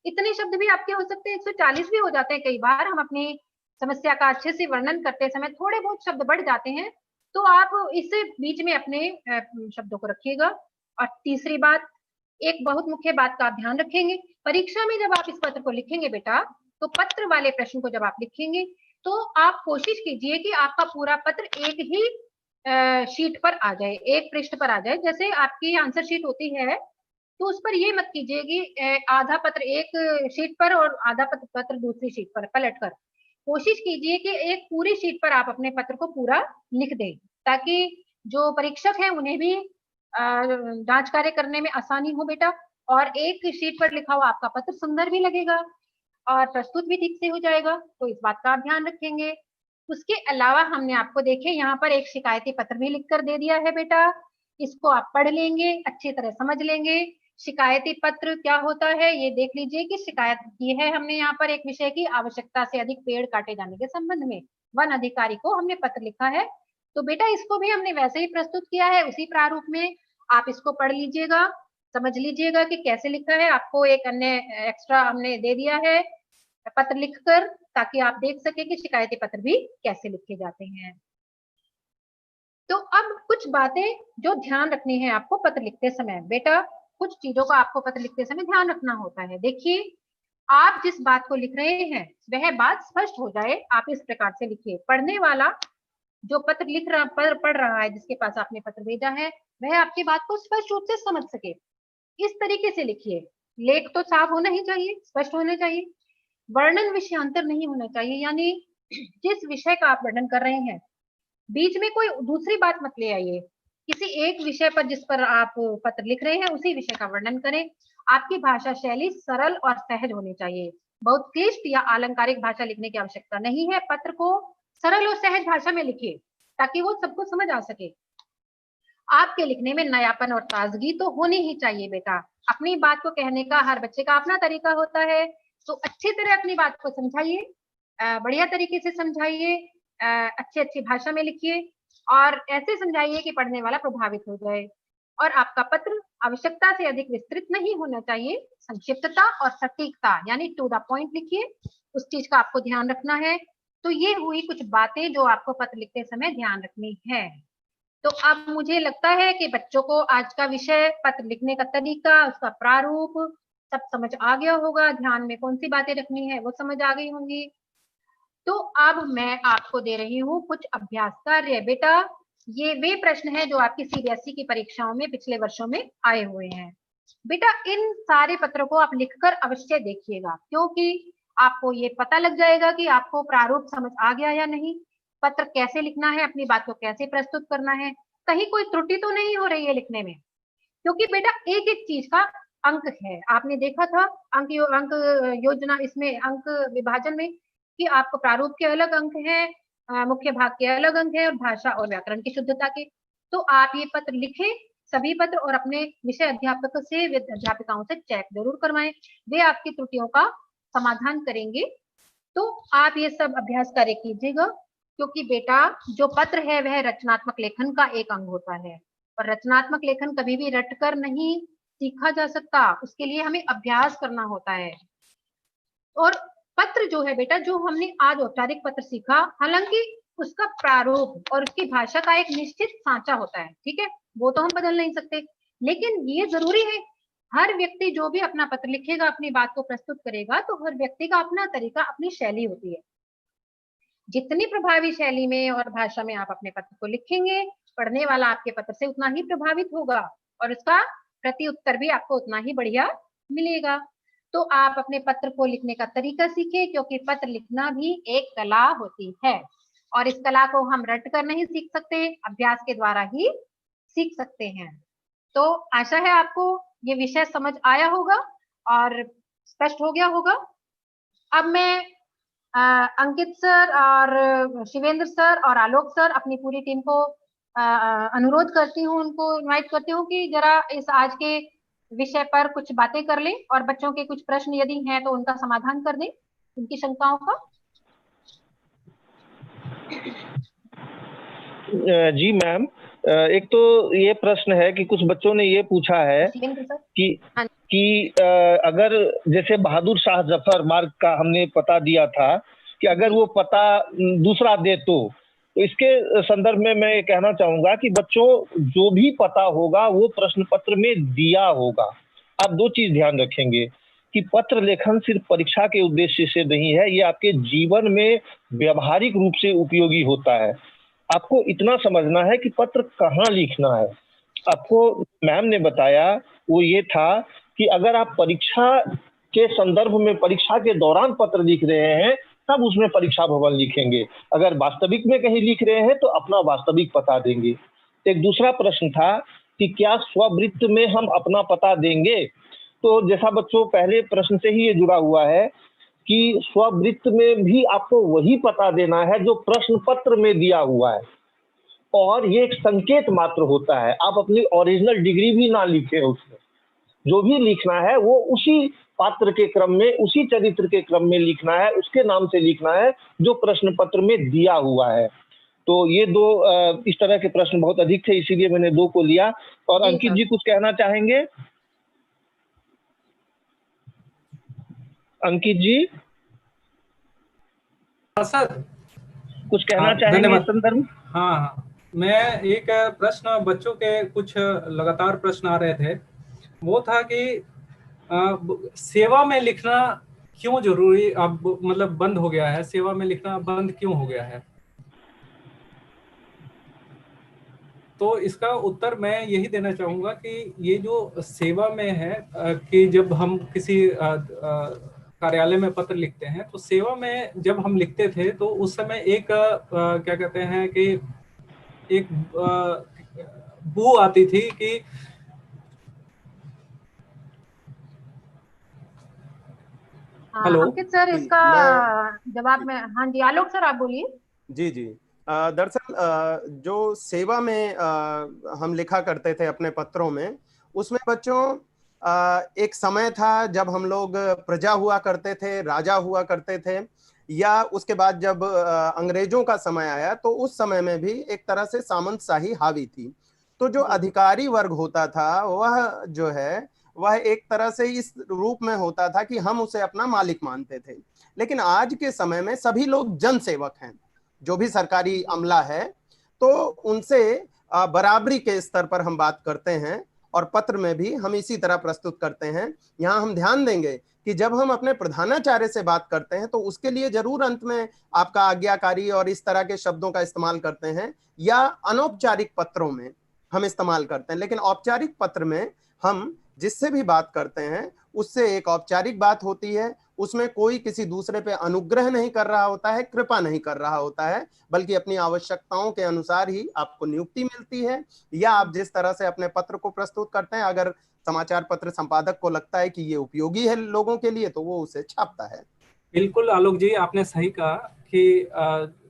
इतने शब्द भी आपके हो सकते हैं, 140 भी हो जाते हैं। कई बार हम अपनी समस्या का अच्छे से वर्णन करते समय थोड़े बहुत शब्द बढ़ जाते हैं, तो आप इस बीच में अपने शब्दों को रखिएगा। और तीसरी बात, एक बहुत मुख्य बात का आप ध्यान रखेंगे, परीक्षा में जब आप इस पत्र को लिखेंगे बेटा, तो पत्र वाले प्रश्न को जब आप लिखेंगे तो आप कोशिश कीजिए कि आपका पूरा पत्र एक ही शीट पर आ जाए, एक पृष्ठ पर आ जाए। जैसे आपकी आंसर शीट होती है, तो उस पर ये मत कीजिए कि आधा पत्र एक शीट पर और आधा पत्र दूसरी शीट पर पलट कर। कोशिश कीजिए कि एक पूरी शीट पर आप अपने पत्र को पूरा लिख दें, ताकि जो परीक्षक है उन्हें भी जांच कार्य करने में आसानी हो बेटा। और एक शीट पर लिखा हुआ आपका पत्र सुंदर भी लगेगा और प्रस्तुत भी ठीक से हो जाएगा, तो इस बात का आप ध्यान रखेंगे। उसके अलावा हमने आपको देखे यहाँ पर एक शिकायती पत्र भी लिखकर दे दिया है बेटा, इसको आप पढ़ लेंगे, अच्छी तरह समझ लेंगे। शिकायती पत्र क्या होता है ये देख लीजिए कि शिकायत की है हमने यहाँ पर एक विषय की आवश्यकता से अधिक पेड़ काटे जाने के संबंध में, वन अधिकारी को हमने पत्र लिखा है। तो बेटा इसको भी हमने वैसे ही प्रस्तुत किया है, उसी प्रारूप में। आप इसको पढ़ लीजिएगा, समझ लीजिएगा कि कैसे लिखा है। आपको एक अन्य एक्स्ट्रा हमने दे दिया है पत्र लिखकर, ताकि आप देख सके कि शिकायती पत्र भी कैसे लिखे जाते हैं। तो अब कुछ बातें जो ध्यान रखनी है आपको पत्र लिखते समय बेटा, कुछ चीजों का आपको पत्र लिखते समय ध्यान रखना होता है। देखिए, आप जिस बात को लिख रहे हैं वह बात स्पष्ट हो जाए, आप इस प्रकार से लिखिए। पढ़ने वाला जो पत्र लिख रहा पढ़ रहा है, जिसके पास आपने पत्र भेजा है, वह आपकी बात को स्पष्ट रूप से समझ सके, इस तरीके से लिखिए। लेख तो साफ होना ही चाहिए, स्पष्ट होना चाहिए। वर्णन विषयांतर नहीं होना चाहिए, यानी जिस विषय का आप वर्णन कर रहे हैं बीच में कोई दूसरी बात मत ले आइए। किसी एक विषय पर जिस पर आप पत्र लिख रहे हैं उसी विषय का वर्णन करें। आपकी भाषा शैली सरल और सहज होनी चाहिए, बहुत क्लिष्ट या अलंकारिक भाषा लिखने की आवश्यकता नहीं है। पत्र को सरल और सहज भाषा में लिखिए ताकि वो सबको समझ आ सके। आपके लिखने में नयापन और ताजगी तो होनी ही चाहिए बेटा। अपनी बात को कहने का हर बच्चे का अपना तरीका होता है, तो अच्छी तरह अपनी बात को समझाइए, बढ़िया तरीके से समझाइए, अच्छी भाषा में लिखिए और ऐसे समझाइए कि पढ़ने वाला प्रभावित हो जाए। और आपका पत्र आवश्यकता से अधिक विस्तृत नहीं होना चाहिए, संक्षिप्तता और सटीकता यानी टू द पॉइंट लिखिए, उस चीज का आपको ध्यान रखना है। तो ये हुई कुछ बातें जो आपको पत्र लिखते समय ध्यान रखनी है। तो अब मुझे लगता है कि बच्चों को आज का विषय, पत्र लिखने का तरीका, उसका प्रारूप सब समझ आ गया होगा, ध्यान में कौन सी बातें रखनी है वो समझ आ गई होंगी। तो अब मैं आपको दे रही हूँ कुछ अभ्यास कार्य बेटा। ये वे प्रश्न हैं जो आपकी सीबीएसई की परीक्षाओं में पिछले वर्षों में आए हुए हैं। बेटा इन सारे पत्रों को आप लिखकर अवश्य देखिएगा, क्योंकि आपको ये पता लग जाएगा कि आपको प्रारूप समझ आ गया या नहीं, पत्र कैसे लिखना है, अपनी बात को कैसे प्रस्तुत करना है, कहीं कोई त्रुटि तो नहीं हो रही है लिखने में। क्योंकि बेटा एक एक चीज का अंक है। आपने देखा था अंक योजना, इसमें अंक विभाजन में कि आपको प्रारूप के अलग अंक हैं, मुख्य भाग के अलग अंक है, और भाषा और व्याकरण की शुद्धता के। तो आप ये पत्र लिखें, सभी पत्र, और अपने विषय अध्यापक से, अध्यापिकाओं से चेक जरूर करवाएं, वे आपकी त्रुटियों का समाधान करेंगे। तो आप ये सब अभ्यास कार्य कीजिएगा, क्योंकि बेटा जो पत्र है वह रचनात्मक लेखन का एक अंग होता है, और रचनात्मक लेखन कभी भी रटकर नहीं सीखा जा सकता, उसके लिए हमें अभ्यास करना होता है। और पत्र जो है बेटा, जो हमने आज औपचारिक पत्र सीखा, हालांकि उसका प्रारूप और उसकी भाषा का एक निश्चित सांचा होता है, ठीक है, वो तो हम बदल नहीं सकते, लेकिन ये जरूरी है हर व्यक्ति जो भी अपना पत्र लिखेगा, अपनी बात को प्रस्तुत करेगा, तो हर व्यक्ति का अपना तरीका, अपनी शैली होती है। जितनी प्रभावी शैली में और भाषा में आप अपने पत्र को लिखेंगे, पढ़ने वाला आपके पत्र से उतना ही प्रभावित होगा, और उसका प्रति उत्तर भी आपको उतना ही बढ़िया मिलेगा। तो आप अपने पत्र को लिखने का तरीका सीखें, क्योंकि पत्र लिखना भी एक कला होती है, और इस कला को हम रट कर नहीं सीख सकते, अभ्यास के द्वारा ही सीख सकते हैं। तो आशा है आपको ये विषय समझ आया होगा और स्पष्ट हो गया होगा। अब मैं अंकित सर और शिवेंद्र सर और आलोक सर, अपनी पूरी टीम को अनुरोध करती हूँ, उनको इनवाइट करती हूँ कि जरा इस आज के विषय पर कुछ बातें कर लें, और बच्चों के कुछ प्रश्न यदि हैं तो उनका समाधान कर दें, उनकी शंकाओं का। जी मैम, एक तो ये प्रश्न है कि कुछ बच्चों ने ये पूछा है कि अगर जैसे बहादुर शाह जफर मार्ग का हमने पता दिया था कि अगर वो पता दूसरा दे तो इसके संदर्भ में मैं ये कहना चाहूंगा कि बच्चों जो भी पता होगा वो प्रश्न पत्र में दिया होगा। आप दो चीज ध्यान रखेंगे कि पत्र लेखन सिर्फ परीक्षा के उद्देश्य से नहीं है, ये आपके जीवन में व्यवहारिक रूप से उपयोगी होता है। आपको इतना समझना है कि पत्र कहाँ लिखना है। आपको मैम ने बताया वो ये था कि अगर आप परीक्षा के संदर्भ में परीक्षा के दौरान पत्र लिख रहे हैं तब उसमें परीक्षा भवन लिखेंगे, अगर वास्तविक में कहीं लिख रहे हैं तो अपना वास्तविक पता देंगे। एक दूसरा प्रश्न था कि क्या स्ववृत्त में हम अपना पता देंगे, तो जैसा बच्चों पहले प्रश्न से ही ये जुड़ा हुआ है कि स्ववृत्त में भी आपको वही पता देना है जो प्रश्न पत्र में दिया हुआ है, और ये एक संकेत मात्र होता है। आप अपनी ओरिजिनल डिग्री भी ना लिखें, उसमें जो भी लिखना है वो उसी पात्र के क्रम में, उसी चरित्र के क्रम में लिखना है, उसके नाम से लिखना है जो प्रश्न पत्र में दिया हुआ है। तो ये दो इस तरह के प्रश्न बहुत अधिक थे, इसीलिए मैंने दो को लिया। और अंकित जी कुछ कहना चाहेंगे? अंकित जी सर कुछ कहना चाहेंगे संदर्भ? हाँ, मैं एक प्रश्न, बच्चों के कुछ लगातार प्रश्न आ रहे थे, वो था कि सेवा में लिखना क्यों जरूरी अब मतलब बंद हो गया है, सेवा में लिखना बंद क्यों हो गया है? तो इसका उत्तर मैं यही देना चाहूंगा कि ये जो सेवा में है कि जब हम किसी कार्यालय में पत्र लिखते हैं, तो सेवा में जब हम लिखते थे तो उस समय एक क्या कहते हैं कि एक बू आती थी कि हेलो अंकित सर, इसका जवाब में, हाँ जी आलोक सर आप बोलिए। जी जी, दरअसल जो सेवा में हम लिखा करते थे अपने पत्रों में, उसमें बच्चों एक समय था जब हम लोग प्रजा हुआ करते थे, राजा हुआ करते थे, या उसके बाद जब अंग्रेजों का समय आया तो उस समय में भी एक तरह से सामंतशाही हावी थी। तो जो अधिकारी वर्ग होता था वह जो है वह एक तरह से इस रूप में होता था कि हम उसे अपना मालिक मानते थे। लेकिन आज के समय में सभी लोग जन सेवक हैं, जो भी सरकारी अमला है, तो उनसे बराबरी के स्तर पर हम बात करते हैं, और पत्र में भी हम इसी तरह प्रस्तुत करते हैं। यहाँ हम ध्यान देंगे कि जब हम अपने प्रधानाचार्य से बात करते हैं तो उसके लिए जरूर अंत में आपका आज्ञाकारी और इस तरह के शब्दों का इस्तेमाल करते हैं, या अनौपचारिक पत्रों में हम इस्तेमाल करते हैं। लेकिन औपचारिक पत्र में हम जिससे भी बात करते हैं उससे एक औपचारिक बात होती है, उसमें कोई किसी दूसरे पे अनुग्रह नहीं कर रहा होता है, कृपा नहीं कर रहा होता है, बल्कि अपनी आवश्यकताओं के अनुसार ही आपको नियुक्ति मिलती है, या आप जिस तरह से अपने पत्र को प्रस्तुत करते हैं, अगर समाचार पत्र संपादक को लगता है कि ये उपयोगी है लोगों के लिए, तो वो उसे छापता है। बिल्कुल आलोक जी, आपने सही कहा कि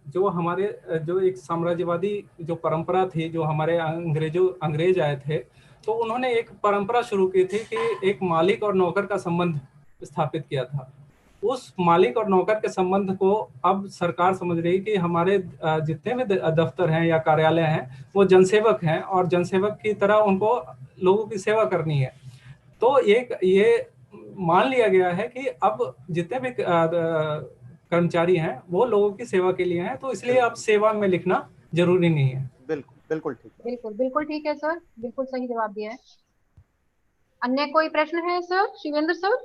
जो हमारे जो एक साम्राज्यवादी जो परंपरा थी, जो हमारे अंग्रेज आए थे, तो उन्होंने एक परंपरा शुरू की थी कि एक मालिक और नौकर का संबंध स्थापित किया था। उस मालिक और नौकर के संबंध को अब सरकार समझ रही कि हमारे जितने भी दफ्तर हैं या कार्यालय हैं, वो जनसेवक हैं और जनसेवक की तरह उनको लोगों की सेवा करनी है। तो ये मान लिया गया है कि अब जितने भी कर्मचारी हैं वो लोगों की सेवा के लिए हैं, तो इसलिए अब सेवा में लिखना जरूरी नहीं है। बिल्कुल बिल्कुल ठीक है, बिल्कुल ठीक है सर, बिल्कुल सही जवाब दिया है। अन्य कोई प्रश्न है सर? शिवेंद्र सर?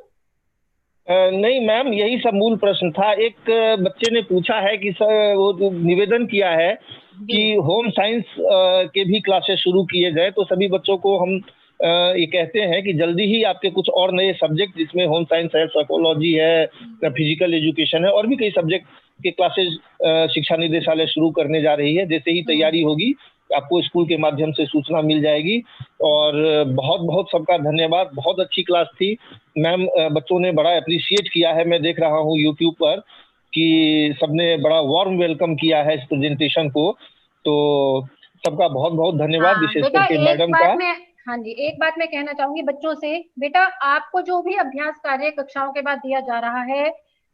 नहीं मैम, यही सब मूल प्रश्न था। एक बच्चे ने पूछा है कि सर, वो जो निवेदन किया है कि होम साइंस के भी क्लासेस शुरू किए जाए, तो सभी बच्चों को हम ये कहते हैं कि जल्दी ही आपके कुछ और नए सब्जेक्ट, जिसमें होम साइंस है, साइकोलॉजी है, फिजिकल एजुकेशन है, और भी कई सब्जेक्ट के क्लासेस शिक्षा निदेशालय शुरू करने जा रही है। जैसे ही तैयारी होगी आपको स्कूल के माध्यम से सूचना मिल जाएगी। और बहुत बहुत सबका धन्यवाद, बहुत अच्छी क्लास थी मैम। बच्चों ने बड़ा अप्रिशिएट किया है, मैं देख रहा हूँ यूट्यूब पर कि सबने बड़ा वार्म वेलकम किया है इस प्रेजेंटेशन को। तो सबका बहुत बहुत धन्यवाद, विशेष करके मैडम का। हाँ जी, एक बात मैं कहना चाहूंगी बच्चों से, बेटा आपको जो भी अभ्यास कार्य कक्षाओं के बाद दिया जा रहा है,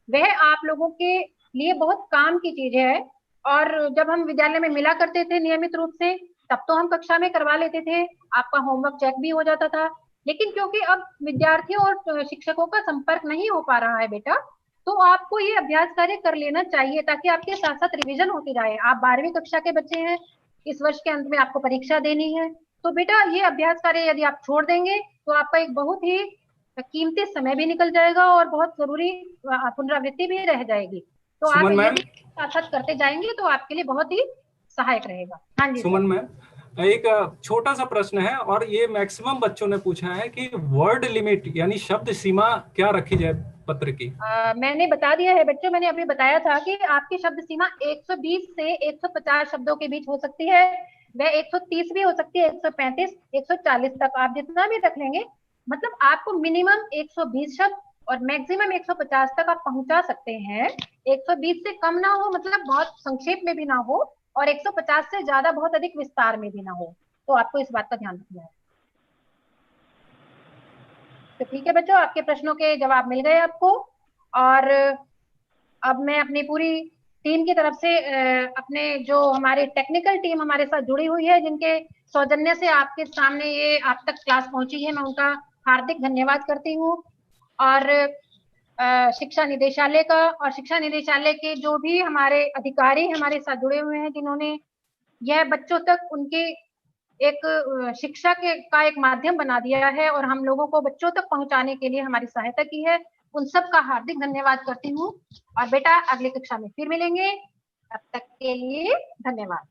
वह आप लोगों के लिए बहुत काम की चीज है। और जब हम विद्यालय में मिला करते थे नियमित रूप से, तब तो हम कक्षा में करवा लेते थे, आपका होमवर्क चेक भी हो जाता था। लेकिन क्योंकि अब विद्यार्थियों और शिक्षकों का संपर्क नहीं हो पा रहा है बेटा, तो आपको ये अभ्यास कार्य कर लेना चाहिए, ताकि आपके साथ साथ रिवीजन होती जाए। आप 12वीं कक्षा के बच्चे हैं, इस वर्ष के अंत में आपको परीक्षा देनी है, तो बेटा ये अभ्यास कार्य यदि आप छोड़ देंगे तो आपका एक बहुत ही कीमती समय भी निकल जाएगा और बहुत जरूरी पुनरावृत्ति भी रह जाएगी। तो आप यदि साथ साथ करते जाएंगे तो आपके लिए बहुत ही सहायक रहेगा। हाँ जी सुमन मैम, एक छोटा सा प्रश्न है, और ये मैक्सिमम बच्चों ने पूछा है कि वर्ड लिमिट यानी शब्द सीमा क्या रखी जाए पत्र की? मैंने बता दिया है बच्चों, मैंने अभी बताया था कि आपकी शब्द सीमा 120 से 150 शब्दों के बीच हो सकती है। वह 130 भी हो सकती है, 135, 140 तक आप जितना भी रख लेंगे। मतलब आपको मिनिमम 120 शब्द और मैक्सिमम 150 तक आप पहुंचा सकते हैं। 120 से कम ना हो, मतलब बहुत संक्षेप में भी ना हो, और 150 से ज्यादा बहुत अधिक विस्तार में भी ना हो। तो आपको इस बात का ध्यान रखना है। तो ठीक है बच्चों, आपके प्रश्नों के जवाब मिल गए आपको। और अब मैं अपनी पूरी टीम की तरफ से अपने जो हमारे टेक्निकल टीम हमारे साथ जुड़ी हुई है, जिनके सौजन्य से आपके सामने ये आप तक क्लास पहुंची है, मैं उनका हार्दिक धन्यवाद करती हूँ। और शिक्षा निदेशालय का और शिक्षा निदेशालय के जो भी हमारे अधिकारी हमारे साथ जुड़े हुए हैं, जिन्होंने यह बच्चों तक उनके एक शिक्षा के का एक माध्यम बना दिया है और हम लोगों को बच्चों तक पहुंचाने के लिए हमारी सहायता की है, उन सब का हार्दिक धन्यवाद करती हूँ। और बेटा अगली कक्षा में फिर मिलेंगे, तब तक के लिए धन्यवाद।